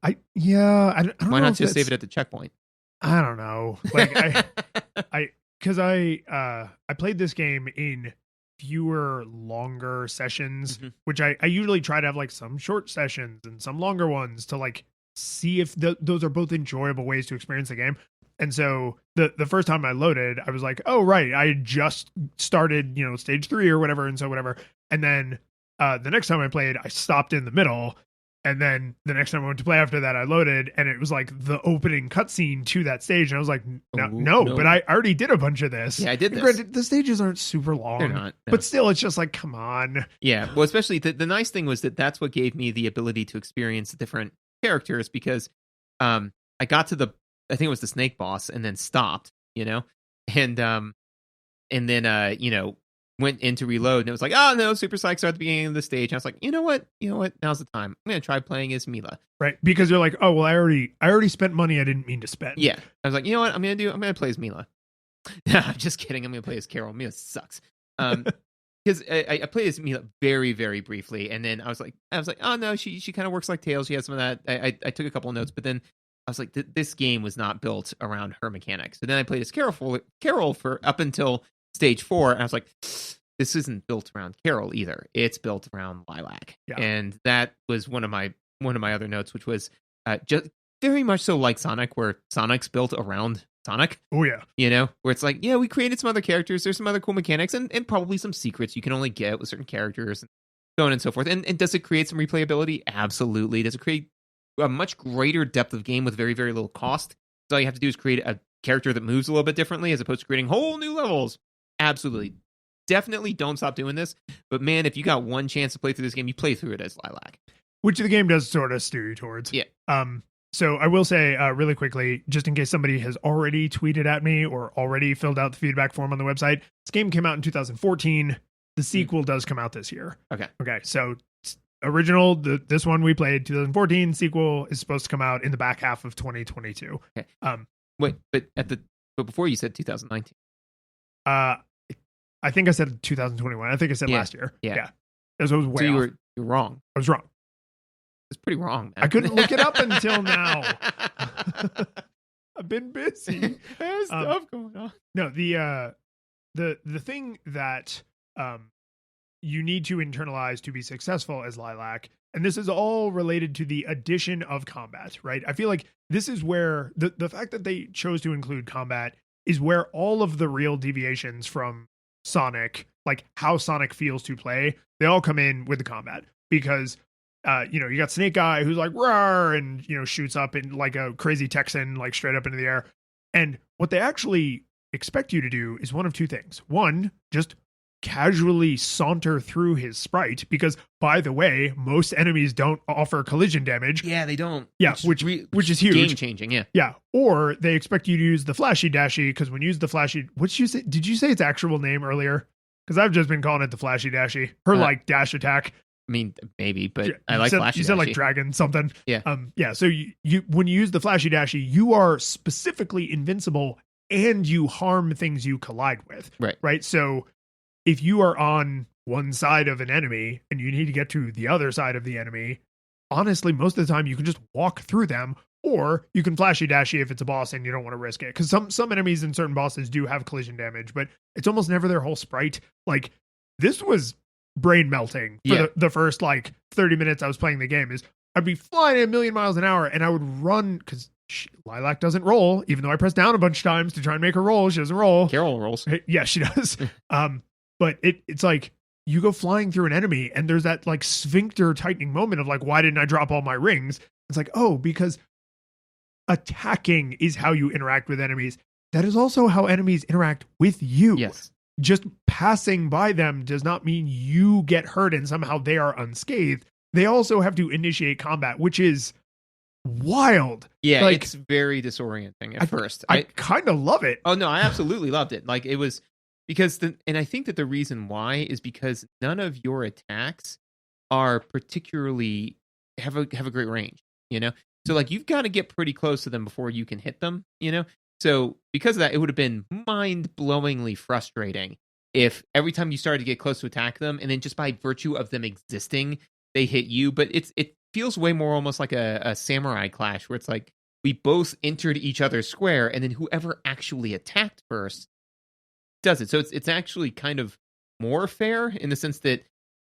S2: I don't
S4: Why
S2: know
S4: not just save it at the checkpoint?
S2: I don't know. Like because I played this game in fewer longer sessions, which I usually try to have like some short sessions and some longer ones to like see if those are both enjoyable ways to experience the game. And so the first time I loaded, I was like, oh, right, I just started, stage 3 or whatever. And so whatever. And then the next time I played, I stopped in the middle. And then the next time I went to play after that, I loaded and it was like the opening cutscene to that stage. And I was like, no, but I already did a bunch of this.
S4: Yeah, I did this.
S2: Granted, the stages aren't super long.
S4: They're not. No.
S2: But still, it's just like, come on.
S4: Yeah. Well, especially the nice thing was that's what gave me the ability to experience different characters, because I got to I think it was the snake boss, and then stopped, and then went in to reload, and it was like, oh no, super psychs are at the beginning of the stage. And I was like, you know what, now's the time. I'm gonna try playing as Mila.
S2: Right, because you're like, oh well, I already spent money I didn't mean to spend.
S4: Yeah, I was like, you know what, I'm gonna play as Mila. I'm just kidding. I'm gonna play as Carol. Mila sucks. Because I played as Mila very, very briefly, and then I was like, oh no, she kind of works like Tails. She has some of that. I took a couple of notes, but then I was like, this game was not built around her mechanics. So then I played as Carol for up until stage 4, and I was like, this isn't built around Carol either. It's built around Lilac.
S2: Yeah.
S4: And that was one of my other notes, which was just very much so like Sonic, where Sonic's built around Sonic.
S2: Oh yeah.
S4: Where it's like, yeah, we created some other characters, there's some other cool mechanics, and probably some secrets you can only get with certain characters, and so on and so forth. And does it create some replayability? Absolutely. Does it create a much greater depth of game with very, very little cost? So all you have to do is create a character that moves a little bit differently, as opposed to creating whole new levels. Absolutely. Definitely don't stop doing this. But man, if you got one chance to play through this game, you play through it as Lilac.
S2: Which the game does sort of steer you towards.
S4: Yeah.
S2: So I will say really quickly, just in case somebody has already tweeted at me or already filled out the feedback form on the website, this game came out in 2014. The sequel does come out this year.
S4: Okay.
S2: So original, this one we played 2014. Sequel is supposed to come out in the back half of 2022.
S4: Okay. Wait, but before you said 2019.
S2: I think I said 2021. I think I said last year.
S4: Yeah.
S2: This was way
S4: so
S2: off.
S4: You're wrong.
S2: I was wrong.
S4: It's pretty wrong, man.
S2: I couldn't look it up until now. I've been busy.
S4: There's stuff going on.
S2: No, the thing that you need to internalize to be successful as Lilac, and this is all related to the addition of combat, right? I feel like this is where the fact that they chose to include combat is where all of the real deviations from Sonic, like how Sonic feels to play, they all come in with the combat. Because you got Snake Eye who's like roar and shoots up in like a crazy Texan, like straight up into the air. And what they actually expect you to do is one of two things. One, just casually saunter through his sprite, because by the way, most enemies don't offer collision damage.
S4: Yeah, they don't.
S2: Yeah, which is huge.
S4: Game changing, yeah.
S2: Yeah. Or they expect you to use the flashy dashy, because when you use the flashy, did you say its actual name earlier? Because I've just been calling it the flashy dashy. Her like dash attack.
S4: I mean, maybe, but I like flashy.
S2: You said like dragon something.
S4: Yeah.
S2: Yeah. So you when you use the flashy dashy, you are specifically invincible and you harm things you collide with.
S4: Right.
S2: Right. So if you are on one side of an enemy and you need to get to the other side of the enemy, honestly, most of the time you can just walk through them, or you can flashy dashy if it's a boss and you don't want to risk it. Because some enemies and certain bosses do have collision damage, but it's almost never their whole sprite. Like this was brain melting for the first like 30 minutes I was playing the game. Is I'd be flying a million miles an hour and I would run, because Lilac doesn't roll, even though I press down a bunch of times to try and make her roll. She doesn't roll.
S4: Carol rolls.
S2: Yeah, she does. But it's like you go flying through an enemy and there's that like sphincter tightening moment of like, why didn't I drop all my rings? It's like, oh, because attacking is how you interact with enemies. That is also how enemies interact with you.
S4: Yes.
S2: just passing by them does not mean you get hurt and somehow they are unscathed. They also have to initiate combat, which is wild.
S4: Yeah,
S2: like,
S4: it's very disorienting at first.
S2: I kind of love it.
S4: Oh no, I absolutely loved it. Like it was because and I think that the reason why is because none of your attacks are particularly have a great range, you know? So like you've got to get pretty close to them before you can hit them, you know? So because of that, it would have been mind-blowingly frustrating if every time you started to get close to attack them, and then just by virtue of them existing, they hit you. But it feels way more almost like a samurai clash, where it's like we both entered each other's square, and then whoever actually attacked first does it. So it's actually kind of more fair in the sense that,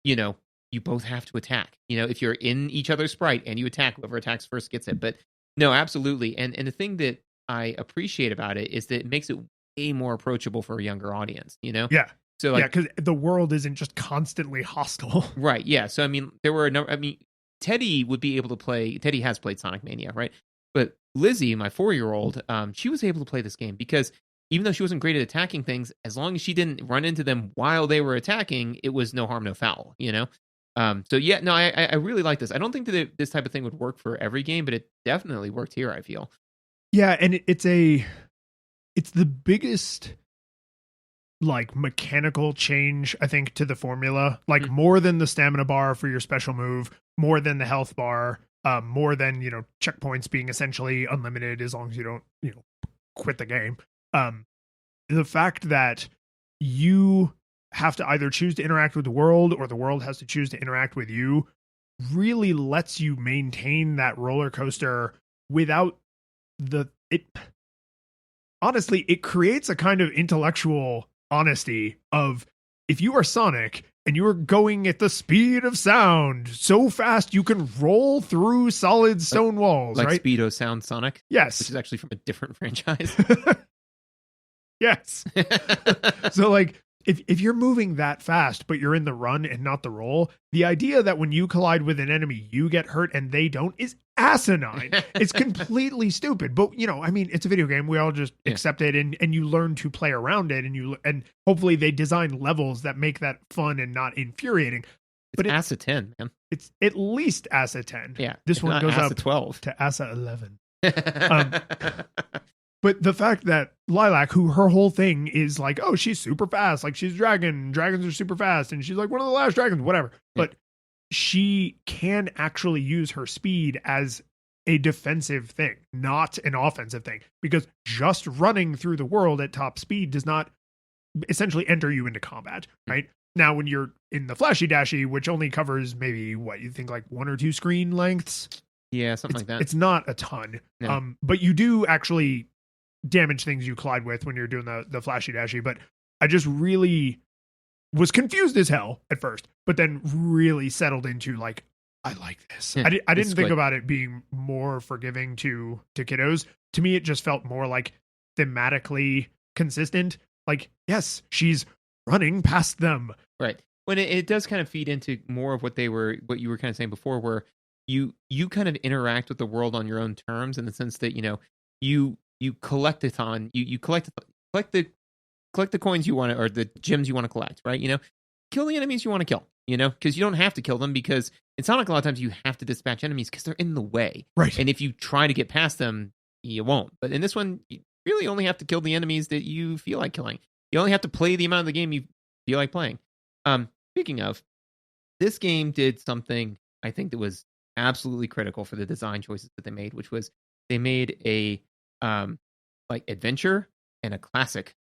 S4: you know, you both have to attack. You know, if you're in each other's sprite and you attack, whoever attacks first gets it. But no, absolutely. And the thing that I appreciate about it is that it makes it way more approachable for a younger audience, you know?
S2: Yeah.
S4: So like,
S2: yeah, because the world isn't just constantly hostile.
S4: Right. Yeah. So I mean, there were Teddy would be able to play. Teddy has played Sonic Mania, right? But Lizzie, my 4-year-old, she was able to play this game because even though she wasn't great at attacking things, as long as she didn't run into them while they were attacking, it was no harm, no foul, you know? So yeah, no, I really like this. I don't think that this type of thing would work for every game, but it definitely worked here, I feel.
S2: Yeah, and it's the biggest like mechanical change, I think, to the formula. Like more than the stamina bar for your special move, more than the health bar, more than, you know, checkpoints being essentially unlimited as long as you don't, you know, quit the game. The fact that you have to either choose to interact with the world or the world has to choose to interact with you really lets you maintain that roller coaster without honestly, it creates a kind of intellectual honesty of, if you are Sonic and you are going at the speed of sound so fast you can roll through solid stone walls,
S4: like
S2: right?
S4: Speedo Sound Sonic?
S2: Yes.
S4: Which is actually from a different franchise.
S2: Yes. So like, if you're moving that fast, but you're in the run and not the roll, the idea that when you collide with an enemy, you get hurt and they don't is asinine. It's completely stupid. But, you know, I mean, it's a video game. We all just accept it, and you learn to play around it, and hopefully they design levels that make that fun and not infuriating.
S4: But it's ASA 10, man.
S2: It's at least ASA 10.
S4: Yeah.
S2: This one goes
S4: ASA
S2: up
S4: 12
S2: to ASA 11. But the fact that Lilac, who her whole thing is like, oh, she's super fast, like she's a dragon, dragons are super fast, and she's like one of the last dragons, whatever. Yeah. But she can actually use her speed as a defensive thing, not an offensive thing, because just running through the world at top speed does not essentially enter you into combat, right? Now, when you're in the Flashy Dashy, which only covers maybe, what, you think like 1 or 2 screen lengths?
S4: Yeah, something like that.
S2: It's not a ton.
S4: No.
S2: But you do actually damage things you collide with when you're doing the Flashy Dashy. But I just really was confused as hell at first, but then really settled into like, I like this. I didn't think about it being more forgiving to kiddos. To me, it just felt more like thematically consistent. Like, yes, she's running past them.
S4: Right. When it does kind of feed into more of what you were kind of saying before, where you kind of interact with the world on your own terms, in the sense that, you know, you collect a ton, you collect the coins you want to, or the gems you want to collect, right? You know, kill the enemies you want to kill, you know, because you don't have to kill them, because in Sonic a lot of times you have to dispatch enemies because they're in the way.
S2: Right.
S4: And if you try to get past them, you won't. But in this one, you really only have to kill the enemies that you feel like killing. You only have to play the amount of the game you feel like playing. Speaking of, this game did something I think that was absolutely critical for the design choices that they made, which was they made a like adventure and a classic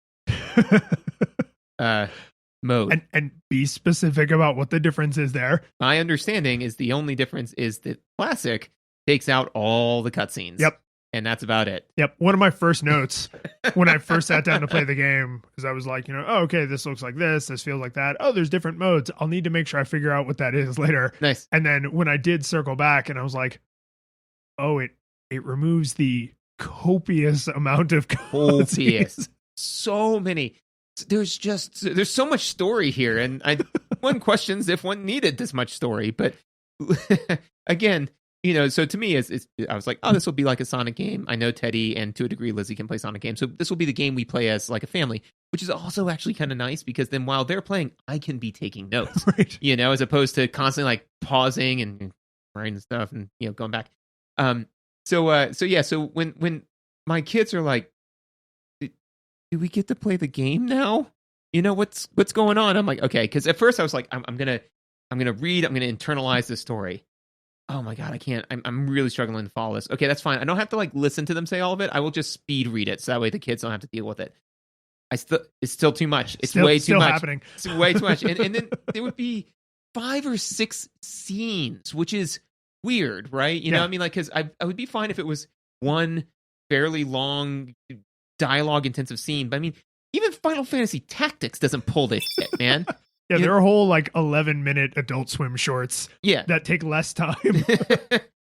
S4: mode.
S2: And be specific about what the difference is there.
S4: My understanding is the only difference is that classic takes out all the cutscenes.
S2: Yep.
S4: And that's about it.
S2: Yep. One of my first notes when I first sat down to play the game, because I was like, you know, oh, okay, this looks like this feels like that. Oh, there's different modes. I'll need to make sure I figure out what that is later.
S4: Nice.
S2: And then when I did circle back, and I was like, oh, it removes the copious amount of
S4: copious. So many. There's so much story here, and one questions if one needed this much story. But again, so to me, I was like, oh, this will be like a Sonic game. I know Teddy and to a degree Lizzie can play Sonic games, so this will be the game we play as like a family, which is also actually kind of nice because then while they're playing, I can be taking notes,
S2: Right.
S4: as opposed to constantly like pausing and writing stuff and going back. So when my kids are like, do we get to play the game now? What's going on? I'm like, okay, because at first I was like, I'm gonna read, I'm gonna internalize this story. Oh my god, I can't. I'm really struggling to follow this. Okay, that's fine. I don't have to like listen to them say all of it. I will just speed read it, so that way the kids don't have to deal with it. It's still too much. It's way too much.
S2: Happening.
S4: It's way too much. And then there would be 5 or 6 scenes, which is weird, right? I mean, like, because I would be fine if it was one fairly long dialogue intensive scene, but I mean, even Final Fantasy Tactics doesn't pull this shit, man.
S2: Yeah, there are whole like 11-minute Adult Swim shorts that take less time.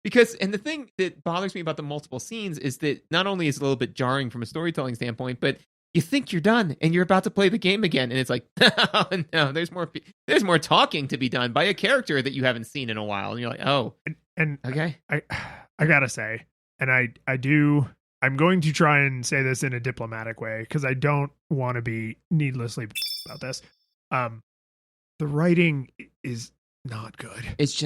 S4: Because, and the thing that bothers me about the multiple scenes is that not only is it a little bit jarring from a storytelling standpoint, but you think you're done and you're about to play the game again, and it's like, oh, no, there's more talking to be done by a character that you haven't seen in a while, and you're like, oh,
S2: and
S4: okay.
S2: I gotta say, and I'm going to try and say this in a diplomatic way because I don't want to be needlessly about this. The writing is not good.
S4: It's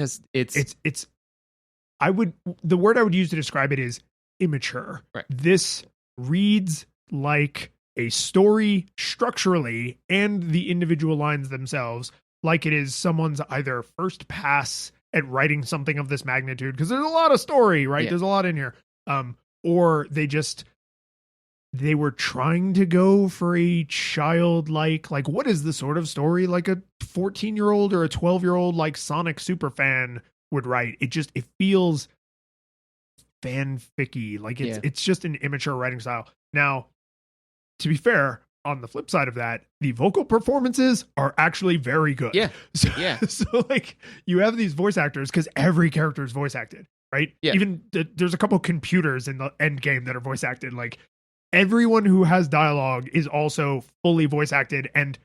S2: the word I would use to describe it is immature.
S4: Right.
S2: This reads like a story structurally and the individual lines themselves like it is someone's either first pass at writing something of this magnitude, because there's a lot of story, right?
S4: Yeah.
S2: There's a lot in here. Or they were trying to go for a childlike, like, what is the sort of story like a 14-year-old or a 12-year-old like Sonic superfan would write? It feels fanficky, like it's just an immature writing style. Now, to be fair, on the flip side of that, the vocal performances are actually very good.
S4: Yeah.
S2: So like you have these voice actors, because every character is voice acted, right?
S4: Yeah.
S2: Even there's a couple computers in the end game that are voice acted. Like everyone who has dialogue is also fully voice acted, and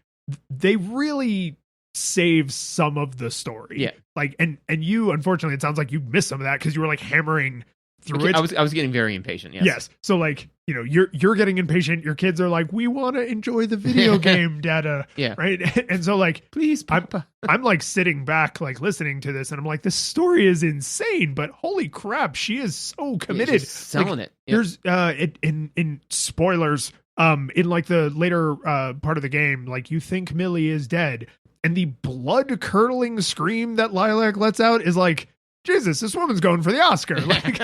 S2: they really save some of the story.
S4: Yeah.
S2: Like, and you, unfortunately, it sounds like you missed some of that because you were like hammering through it.
S4: I was getting very impatient.
S2: Yes. So like, you're getting impatient. Your kids are like, we want to enjoy the video game data.
S4: Yeah.
S2: Right. And so like,
S4: please, Papa.
S2: I'm like sitting back, like listening to this, and I'm like, this story is insane, but holy crap, she is so committed.
S4: She's selling it. Yeah.
S2: There's in spoilers, in like the later part of the game, like you think Millie is dead, and the blood curdling scream that Lilac lets out is like, Jesus, this woman's going for the Oscar. Like,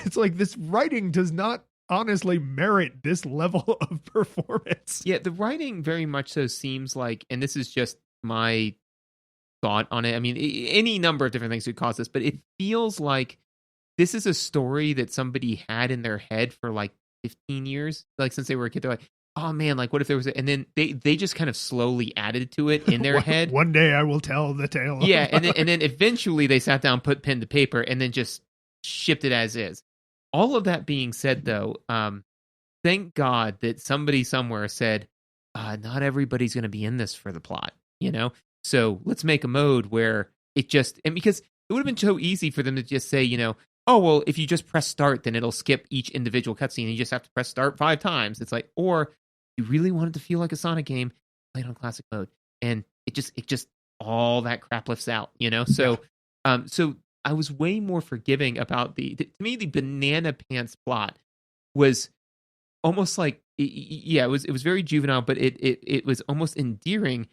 S2: it's like this writing does not honestly merit this level of performance.
S4: Yeah, the writing very much so seems like, and this is just my thought on it. I mean, any number of different things could cause this, but it feels like this is a story that somebody had in their head for like 15 years. Like since they were a kid, they're like, oh man, like what if there was and then they just kind of slowly added to it in their head.
S2: One day I will tell the tale.
S4: Yeah, and then eventually they sat down, put pen to paper, and then just shipped it as is. All of that being said, though, thank God that somebody somewhere said, not everybody's going to be in this for the plot, So let's make a mode where it just, and because it would have been so easy for them to just say, oh, well, if you just press start, then it'll skip each individual cutscene. You just have to press start 5 times. It's like, or you really wanted to feel like a Sonic game, play it on classic mode. And it just all that crap lifts out, So, so I was way more forgiving about to me, the banana pants plot was almost like, it was very juvenile, but it was almost endearing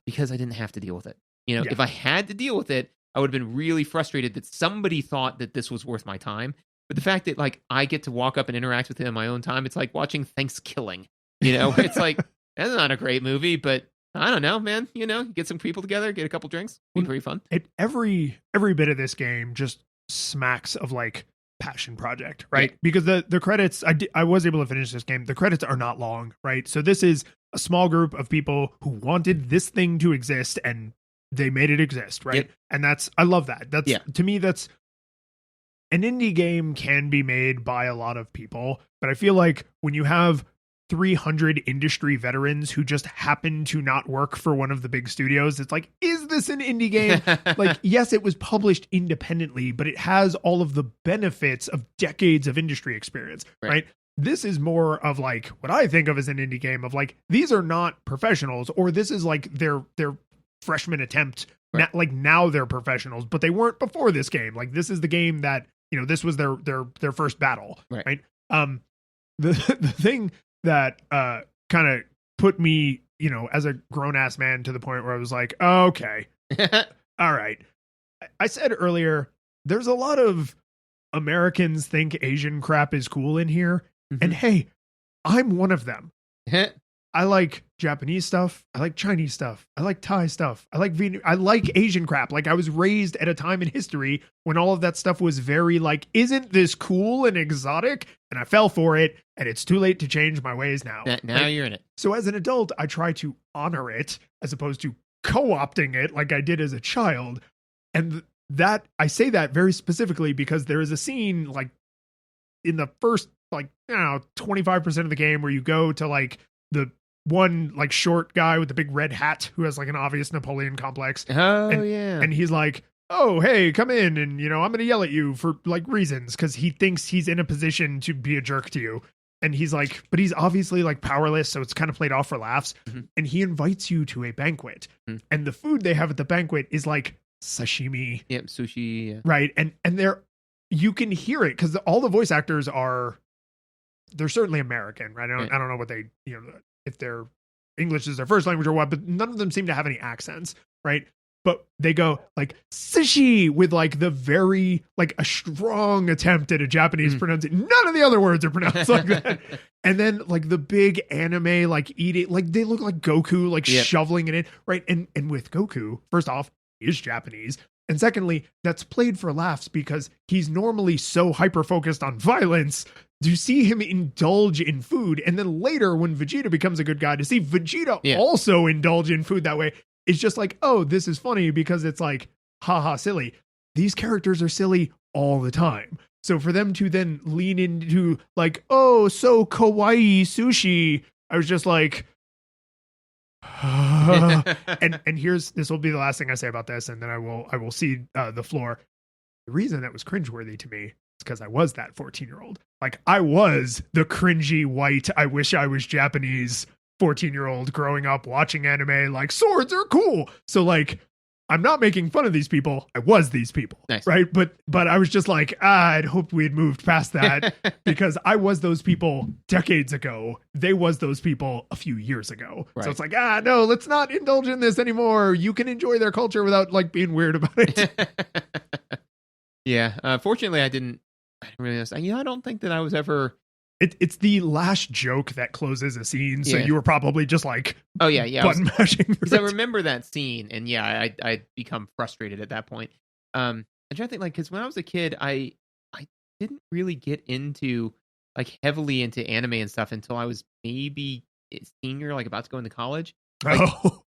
S4: because I didn't have to deal with it. If I had to deal with it, I would have been really frustrated that somebody thought that this was worth my time. But the fact that like I get to walk up and interact with it in my own time, it's like watching Thanksgiving. It's like, that's not a great movie, but I don't know, man. Get some people together, get a couple drinks, be pretty fun.
S2: Every bit of this game just smacks of like passion project, right?
S4: Yeah.
S2: Because the credits, I was able to finish this game. The credits are not long, right? So this is a small group of people who wanted this thing to exist, and they made it exist, right?
S4: Yep.
S2: And I love that. To me, that's an indie game can be made by a lot of people, but I feel like when you have 300 industry veterans who just happen to not work for one of the big studios, it's like, is this an indie game? Like, yes, it was published independently, but it has all of the benefits of decades of industry experience, right? This is more of like what I think of as an indie game of like, these are not professionals, or this is like their freshman attempt. Like now they're professionals, but they weren't before this game. Like this is the game that, this was their first battle. Right. The thing that kind of put me, as a grown ass man to the point where I was like, oh, okay, all right. I said earlier, there's a lot of Americans think Asian crap is cool in here. And hey, I'm one of them. I like Japanese stuff. I like Chinese stuff. I like Thai stuff. I like Asian crap. Like I was raised at a time in history when all of that stuff was very like, isn't this cool and exotic? And I fell for it, and it's too late to change my ways now.
S4: Now you're in it.
S2: So as an adult, I try to honor it as opposed to co-opting it like I did as a child. And that I say that very specifically because there is a scene like in the first 25% of the game where you go to like the one like short guy with the big red hat who has like an obvious Napoleon complex. And he's like, oh, hey, come in. And, I'm going to yell at you for like reasons because he thinks he's in a position to be a jerk to you. And he's like, but he's obviously like powerless. So it's kind of played off for laughs. And he invites you to a banquet. And the food they have at the banquet is like sashimi.
S4: Yep, sushi. Yeah.
S2: Right. And you can hear it because all the voice actors they're certainly American, right? I don't know what they, if their English is their first language or what, but none of them seem to have any accents, right? But they go like sushi with like the very like a strong attempt at a Japanese pronunciation. None of the other words are pronounced like that. And then like the big anime like eating, like they look like Goku like shoveling it in, right? And with Goku, first off, he is Japanese. And secondly, that's played for laughs because he's normally so hyper focused on violence. To see him indulge in food, and then later when Vegeta becomes a good guy, to see Vegeta also indulge in food that way, it's just like, oh, this is funny because it's like, haha, silly. These characters are silly all the time. So for them to then lean into like, oh, so kawaii sushi, I was just like, and this will be the last thing I say about this, and then I will cede the floor. The reason that was cringeworthy to me is because I was that 14-year-old. Like I was the cringy white, I wish I was Japanese 14-year-old growing up watching anime, like swords are cool. So like, I'm not making fun of these people. I was these people,
S4: nice.
S2: Right? But I was just like, I'd hoped we had moved past that because I was those people decades ago. They was those people a few years ago. Right. So it's like, no, let's not indulge in this anymore. You can enjoy their culture without like being weird about it.
S4: Yeah. Fortunately, I didn't really. I don't think that I was ever.
S2: It's the last joke that closes a scene, so you were probably just like,
S4: oh yeah,
S2: button mashing.
S4: Because I remember that scene, and I'd become frustrated at that point. I'm trying to think, like, because when I was a kid, I didn't really get into like heavily into anime and stuff until I was maybe senior, like about to go into college. Like,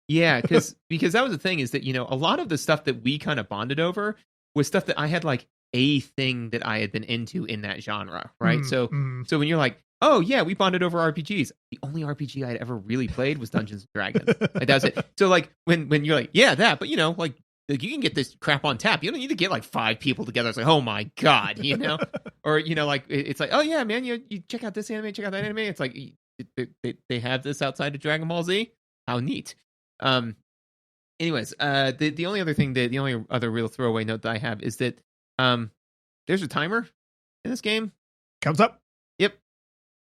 S4: yeah, because that was the thing is that a lot of the stuff that we kind of bonded over was stuff that I had like a thing that I had been into in that genre, right? So when you're like, oh yeah, we bonded over RPGs. The only RPG I'd ever really played was Dungeons and Dragons. Like, that's it. So like when you're like, yeah, that, but like you can get this crap on tap. You don't need to get like 5 people together. It's like, oh my god, or like it's like, oh yeah, man, you check out this anime, check out that anime. It's like they have this outside of Dragon Ball Z. How neat. Anyways, the only other thing the only other real throwaway note that I have is that there's a timer in this game.
S2: Counts up.
S4: Yep.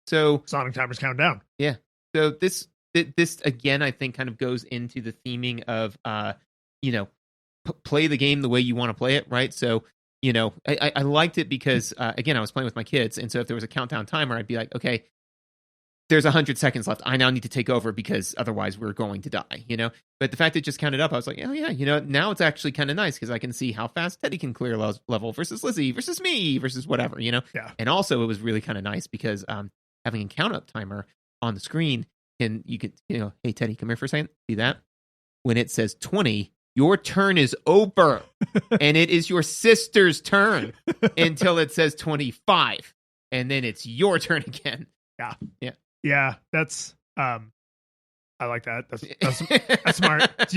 S4: So
S2: Sonic timers count down.
S4: Yeah. So this again, I think, kind of goes into the theming of play the game the way you want to play it, right? So I liked it because again, I was playing with my kids, and so if there was a countdown timer, I'd be like, okay, there's 100 seconds left. I now need to take over because otherwise we're going to die, But the fact it just counted up, I was like, oh yeah, now it's actually kind of nice because I can see how fast Teddy can clear level versus Lizzie versus me versus whatever, Yeah. And also it was really kind of nice because having a count up timer on the screen, and you could, hey Teddy, come here for a second. See that? When it says 20, your turn is over, and it is your sister's turn until it says 25, and then it's your turn again.
S2: Yeah. Yeah, that's I like that. That's smart. It's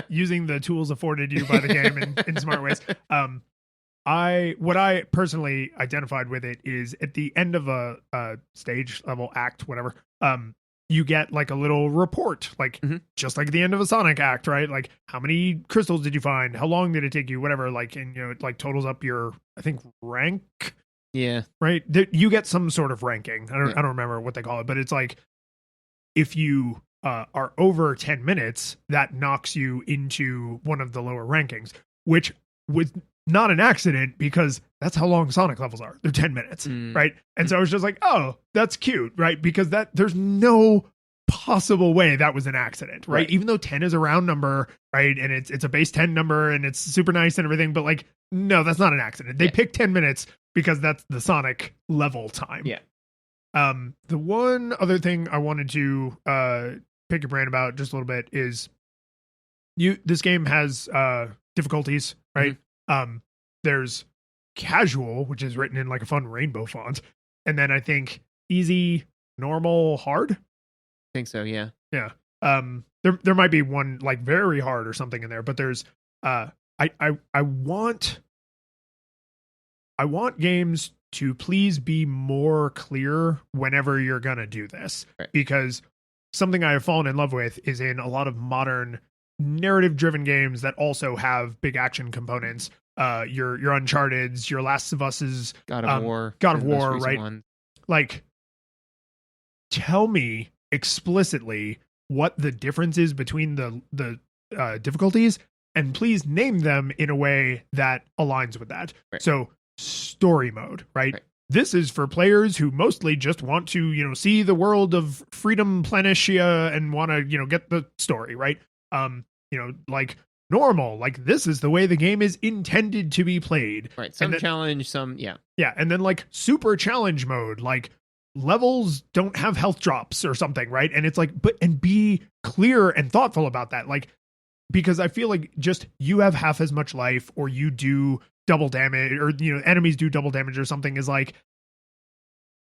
S2: using the tools afforded you by the game in smart ways. What I personally identified with it is at the end of a stage level act, whatever, you get like a little report, like just like the end of a Sonic act, right? Like how many crystals did you find? How long did it take you? Whatever, like, and it like totals up your, I think, rank.
S4: Yeah.
S2: Right. You get some sort of ranking. I don't remember what they call it, but it's like if you are over 10 minutes, that knocks you into one of the lower rankings, which was not an accident because that's how long Sonic levels are. They're 10 minutes, right? And so I was just like, oh, that's cute, right? Because there's no possible way that was an accident, right? Even though 10 is a round number, right? And it's a base 10 number and it's super nice and everything, but like, no, that's not an accident. They picked 10 minutes because that's the Sonic level time.
S4: Yeah.
S2: The one other thing I wanted to pick your brain about just a little bit is this game has difficulties, right? There's casual, which is written in like a fun rainbow font, and then I think easy, normal, hard.
S4: I think so, yeah.
S2: Yeah. There might be one like very hard or something in there, but there's I want games to please be more clear whenever you're gonna do this, because something I have fallen in love with is in a lot of modern narrative driven games that also have big action components. Your Uncharted's, your Last of Us's,
S4: God of War,
S2: right? One. Like, tell me explicitly what the difference is between the difficulties, and please name them in a way that aligns with that. So, story mode, right? This is for players who mostly just want to, see the world of Freedom Planitia and want to, get the story, right? Like normal, like this is the way the game is intended to be played.
S4: Right. Some challenge, some, yeah.
S2: Yeah. And then like super challenge mode, like levels don't have health drops or something, right? And it's like, and be clear and thoughtful about that. Like, because I feel like just you have half as much life or you do double damage or, enemies do double damage or something is like,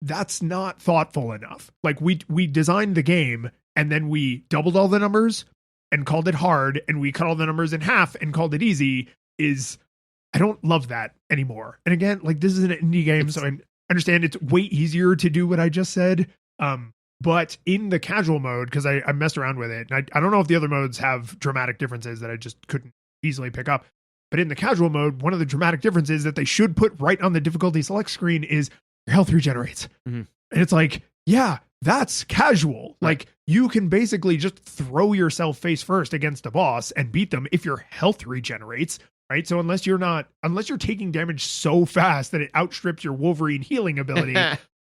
S2: that's not thoughtful enough. Like we designed the game and then we doubled all the numbers and called it hard, and we cut all the numbers in half and called it easy. I don't love that anymore. And again, like this is an indie game, so I understand it's way easier to do what I just said. But in the casual mode, because I messed around with it, and I don't know if the other modes have dramatic differences that I just couldn't easily pick up. But in the casual mode, one of the dramatic differences that they should put right on the difficulty select screen is your health regenerates. And it's like, yeah, that's casual. Like you can basically just throw yourself face first against a boss and beat them if your health regenerates, right? So unless you're taking damage so fast that it outstrips your Wolverine healing ability,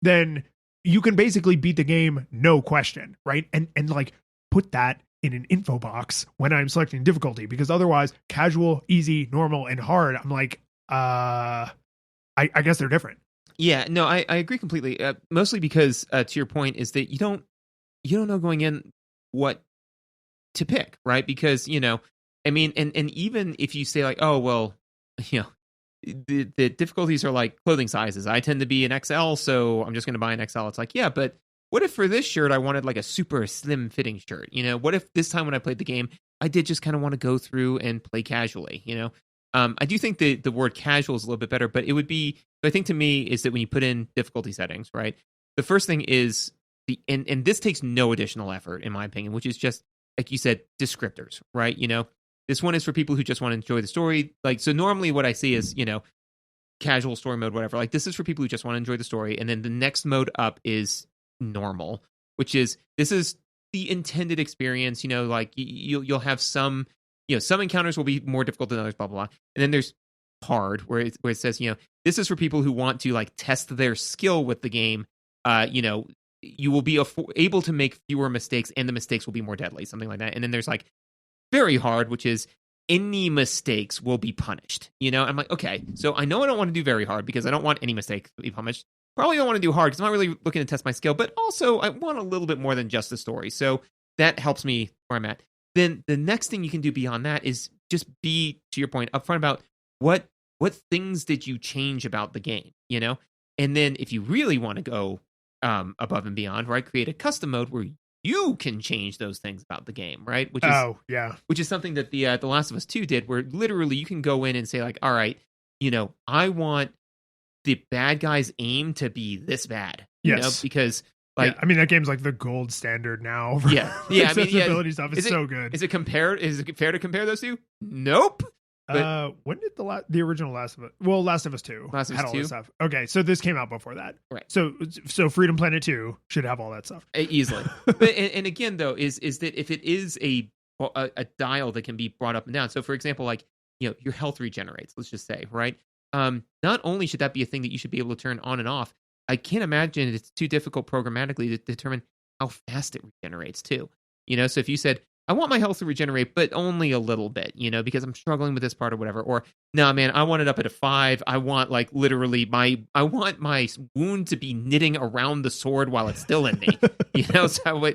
S2: then you can basically beat the game, no question, right? And like put that in an info box when I'm selecting difficulty, because otherwise casual, easy, normal, and hard, I'm like, I guess they're different.
S4: Yeah, no, I agree completely. Mostly because, to your point, is that you don't know going in what to pick, right? Because I mean, and even if you say like, oh well, the difficulties are like clothing sizes. I tend to be an XL, so I'm just going to buy an XL. It's like, yeah, but what if for this shirt I wanted like a super slim fitting shirt? What if this time when I played the game, I did just kind of want to go through and play casually? I do think the word casual is a little bit better, but it would be, I think to me, is that when you put in difficulty settings, right? The first thing is and this takes no additional effort, in my opinion, which is just, like you said, descriptors, right? This one is for people who just want to enjoy the story. Like, so normally what I see is, casual story mode, whatever. Like, this is for people who just want to enjoy the story. And then the next mode up is normal, which is, this is the intended experience. Like you'll have some, some encounters will be more difficult than others, blah, blah, blah. And then there's hard, where it says, this is for people who want to like test their skill with the game. You will be able to make fewer mistakes, and the mistakes will be more deadly, something like that. And then there's like very hard, which is any mistakes will be punished. I'm like, okay, so I know I don't want to do very hard because I don't want any mistakes to be punished. Probably don't want to do hard because I'm not really looking to test my skill, but also I want a little bit more than just the story. So that helps me where I'm at. Then the next thing you can do beyond that is just be, to your point, upfront about what things did you change about the game, And then if you really want to go above and beyond, right, create a custom mode where you can change those things about the game, right? Which is something that the Last of Us 2 did, where literally you can go in and say like, all right, I want the bad guy's aim to be this bad, because like,
S3: I mean, that game's like the gold standard now.
S4: Accessibility
S3: stuff is so good.
S4: Is it fair to compare those two? Nope.
S3: But, when did the original Last of Us? Well, Last of Us 2 had all this stuff. Okay, so this came out before that,
S4: right?
S3: So Freedom Planet 2 should have all that stuff
S4: easily. But and again, though, is that if it is a dial that can be brought up and down. So, for example, like your health regenerates. Let's just say, right? Not only should that be a thing that you should be able to turn on and off, I can't imagine it's too difficult programmatically to determine how fast it regenerates too. So if you said, I want my health to regenerate, but only a little bit, because I'm struggling with this part or whatever. Or, no, man, I want it up at a 5. I want like literally I want my wound to be knitting around the sword while it's still in me. So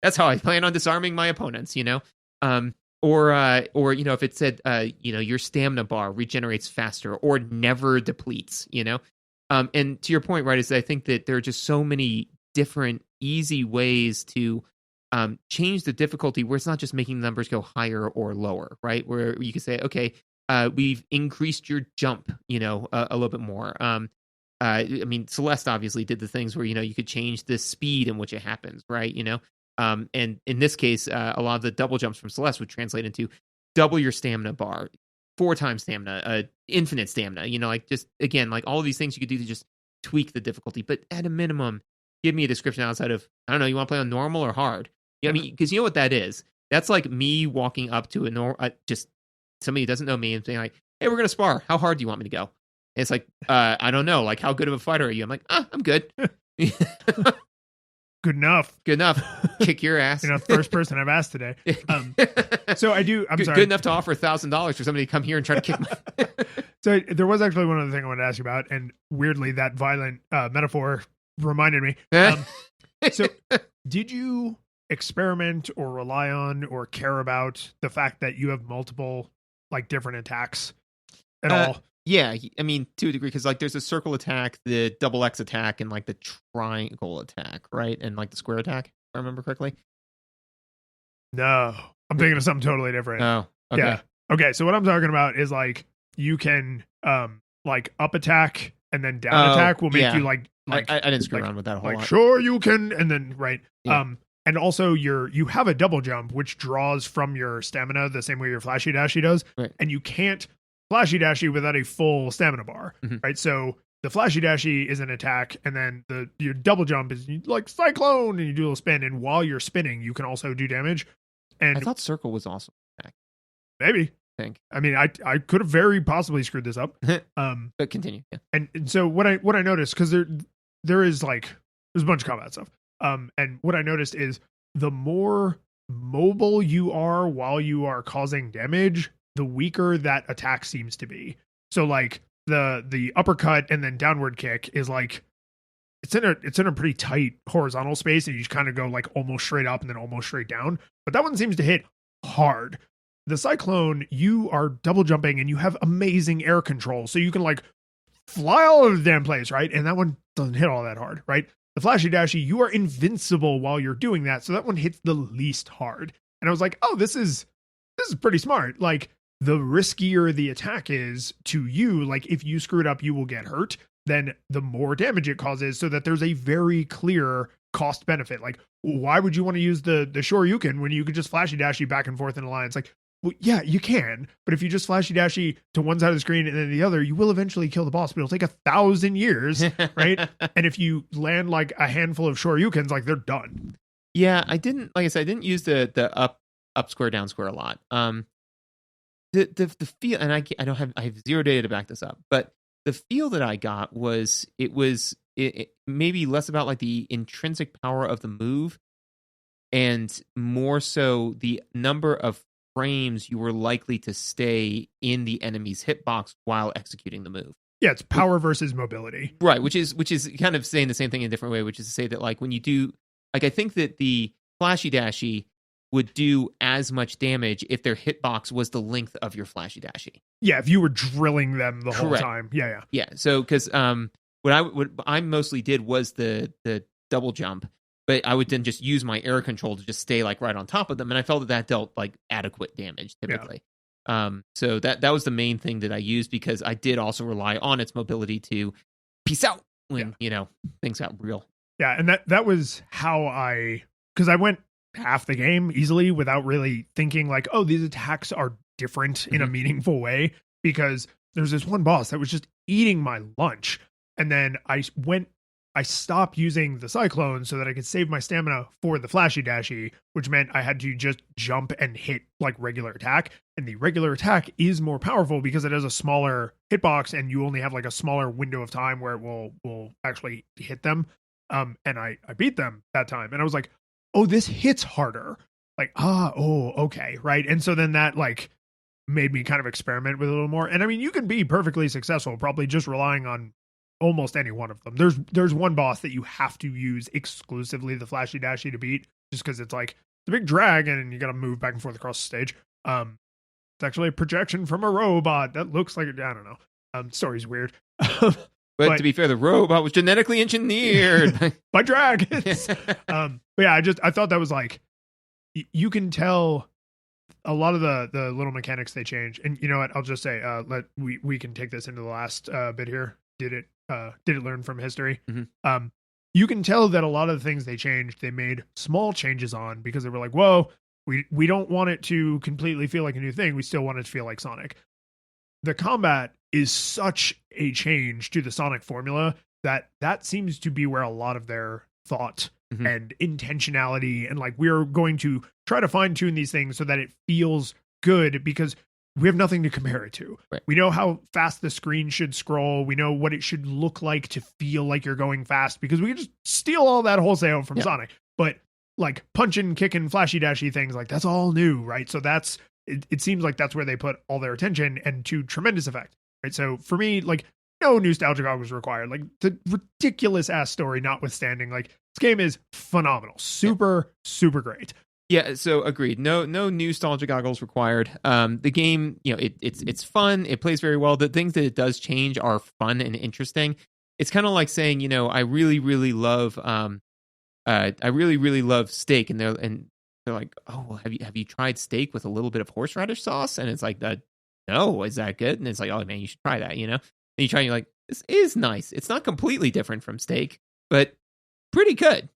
S4: that's how I plan on disarming my opponents. Or if it said, your stamina bar regenerates faster or never depletes. And to your point, right, is I think that there are just so many different easy ways to change the difficulty where it's not just making the numbers go higher or lower, right? Where you could say, okay, we've increased your jump, a little bit more. I mean, Celeste obviously did the things where, you could change the speed in which it happens, right? And in this case, a lot of the double jumps from Celeste would translate into double your stamina bar, 4 times stamina, infinite stamina, like just, again, like all of these things you could do to just tweak the difficulty. But at a minimum, give me a description outside of, I don't know, you want to play on normal or hard? I mean, because you know what that is? That's like me walking up to just somebody who doesn't know me and saying like, hey, we're going to spar. How hard do you want me to go? And it's like, I don't know. Like, how good of a fighter are you? I'm like, I'm good.
S3: Good enough.
S4: Kick your ass.
S3: First person I've asked today. So I'm sorry.
S4: Good enough to offer $1,000 for somebody to come here and try to kick my...
S3: So there was actually one other thing I wanted to ask you about. And weirdly, that violent metaphor reminded me. So did you experiment or rely on or care about the fact that you have multiple like different attacks at all?
S4: Yeah, I mean, to a degree, because like there's a circle attack, the double X attack, and like the triangle attack, right? And like the square attack, if I remember correctly.
S3: No, I'm thinking of something totally different.
S4: Oh, okay.
S3: Yeah. Okay, so what I'm talking about is like you can like up attack and then down attack will make you like
S4: I didn't screw around with that a whole
S3: like
S4: lot.
S3: Sure you can, and then right.
S4: Yeah.
S3: And also you have a double jump which draws from your stamina the same way your flashy dashy does,
S4: right.
S3: And you can't flashy dashy without a full stamina bar, right? So the flashy dashy is an attack, and then your double jump is like cyclone, and you do a little spin, and while you're spinning, you can also do damage. And
S4: I thought circle was awesome.
S3: Maybe. I mean, I could have very possibly screwed this up.
S4: But continue. Yeah.
S3: And so what I noticed, because there's a bunch of combat stuff. And what I noticed is the more mobile you are while you are causing damage, the weaker that attack seems to be. So like the uppercut and then downward kick is like it's in a pretty tight horizontal space, and you just kind of go like almost straight up and then almost straight down. But that one seems to hit hard. The cyclone, you are double jumping and you have amazing air control, so you can like fly all over the damn place, right? And that one doesn't hit all that hard, right? The flashy dashy, you are invincible while you're doing that, so that one hits the least hard. And I was like, oh, this is pretty smart. Like, the riskier the attack is to you, like if you screw it up, you will get hurt, then the more damage it causes, so that there's a very clear cost benefit. Like, why would you want to use the Shoryuken when you could just flashy dashy back and forth in a line? It's like, well, yeah, you can, but if you just flashy dashy to one side of the screen and then the other, you will eventually kill the boss, but it'll take 1,000 years, right? And if you land like a handful of Shoryukens, like they're done.
S4: Yeah, I didn't use the up square down square a lot. The feel, and I have zero data to back this up, but the feel that I got was it maybe less about like the intrinsic power of the move and more so the number of frames you were likely to stay in the enemy's hitbox while executing the move.
S3: Yeah, it's power versus mobility.
S4: Right, which is kind of saying the same thing in a different way, which is to say that like when you do, like I think that the flashy dashy would do as much damage if their hitbox was the length of your flashy dashy.
S3: Yeah, if you were drilling them the whole time. Yeah.
S4: So because what I mostly did was the double jump, but I would then just use my air control to just stay like right on top of them, and I felt that dealt like adequate damage typically. So that was the main thing that I used, because I did also rely on its mobility to peace out when things got real.
S2: Yeah, and that was how because I went half the game easily without really thinking like, oh, these attacks are different in a meaningful way, because there's this one boss that was just eating my lunch, and then I stopped using the cyclone so that I could save my stamina for the flashy dashy, which meant I had to just jump and hit like regular attack. And the regular attack is more powerful because it has a smaller hitbox, and you only have like a smaller window of time where it will actually hit them. And I beat them that time, and I was like, oh, this hits harder. Like, okay, right. And so then that like made me kind of experiment with it a little more. And I mean, you can be perfectly successful probably just relying on almost any one of them. There's one boss that you have to use exclusively the flashy dashy to beat, just because it's like the big dragon and you got to move back and forth across the stage. It's actually a projection from a robot that looks like I don't know. Story's weird.
S4: But to be fair, the robot was genetically engineered
S2: by dragons. But yeah, I thought that was like, you can tell a lot of the little mechanics they change. And you know what? I'll just say, we can take this into the last bit here. Did it learn from history?
S4: Mm-hmm.
S2: You can tell that a lot of the things they changed, they made small changes on, because they were like, whoa, we don't want it to completely feel like a new thing. We still want it to feel like Sonic. The combat is such a change to the Sonic formula that seems to be where a lot of their thought and intentionality, and like, we're going to try to fine tune these things so that it feels good, because we have nothing to compare it to.
S4: Right.
S2: We know how fast the screen should scroll. We know what it should look like to feel like you're going fast, because we can just steal all that wholesale from Sonic. But like punching, kicking, flashy dashy things, like that's all new, right? So it seems like that's where they put all their attention, and to tremendous effect, right? So for me, like, no nostalgia goggles required. Like, the ridiculous ass story notwithstanding, like, this game is phenomenal. Super great.
S4: Yeah, so agreed. No nostalgia goggles required. The game, it's fun. It plays very well. The things that it does change are fun and interesting. It's kind of like saying, I really love steak, and they're like, oh, well, have you tried steak with a little bit of horseradish sauce? And it's like, no, is that good? And it's like, oh man, you should try that. And you try, and you're like, this is nice. It's not completely different from steak, but pretty good.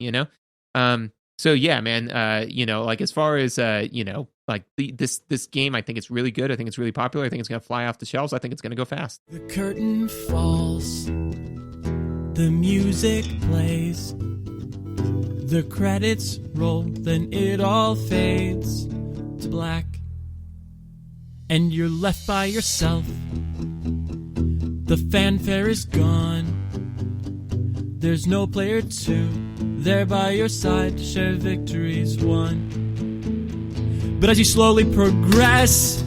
S4: So yeah, man, like, as far as, like this game, I think it's really good. I think it's really popular. I think it's going to fly off the shelves. I think it's going to go fast.
S1: The curtain falls, the music plays, the credits roll, then it all fades to black, and you're left by yourself. The fanfare is gone, there's no player two there by your side to share victories won. But as you slowly progress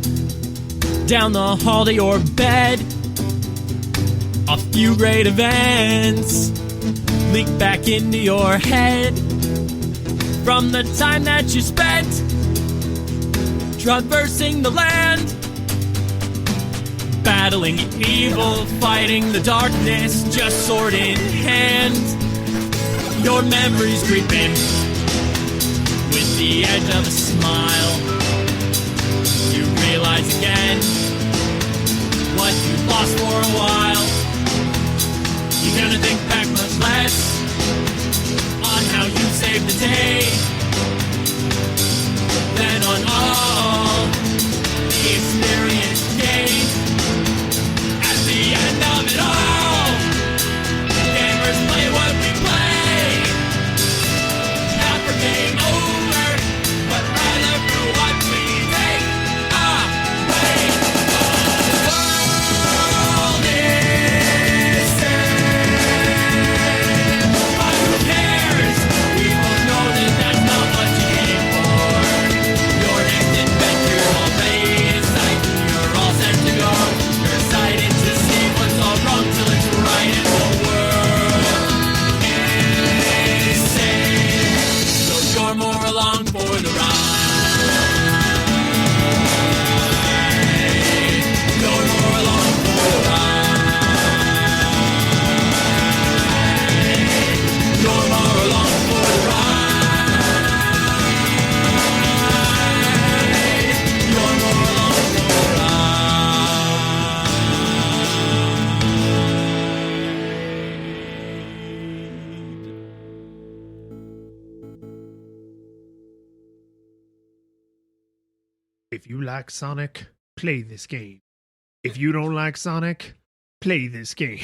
S1: down the hall to your bed, a few great events leak back into your head from the time that you spent traversing the land, battling evil, fighting the darkness, just sword in hand. Your memories creep in with the edge of a smile. You realize again what you lost for a while. You're gonna think back much less on how you saved the day than on all the experience gained at the end of it all. Gamers play what we play, not for game over, but rather for what we take away. The world is
S2: if you like Sonic, play this game. If you don't like Sonic, play this game.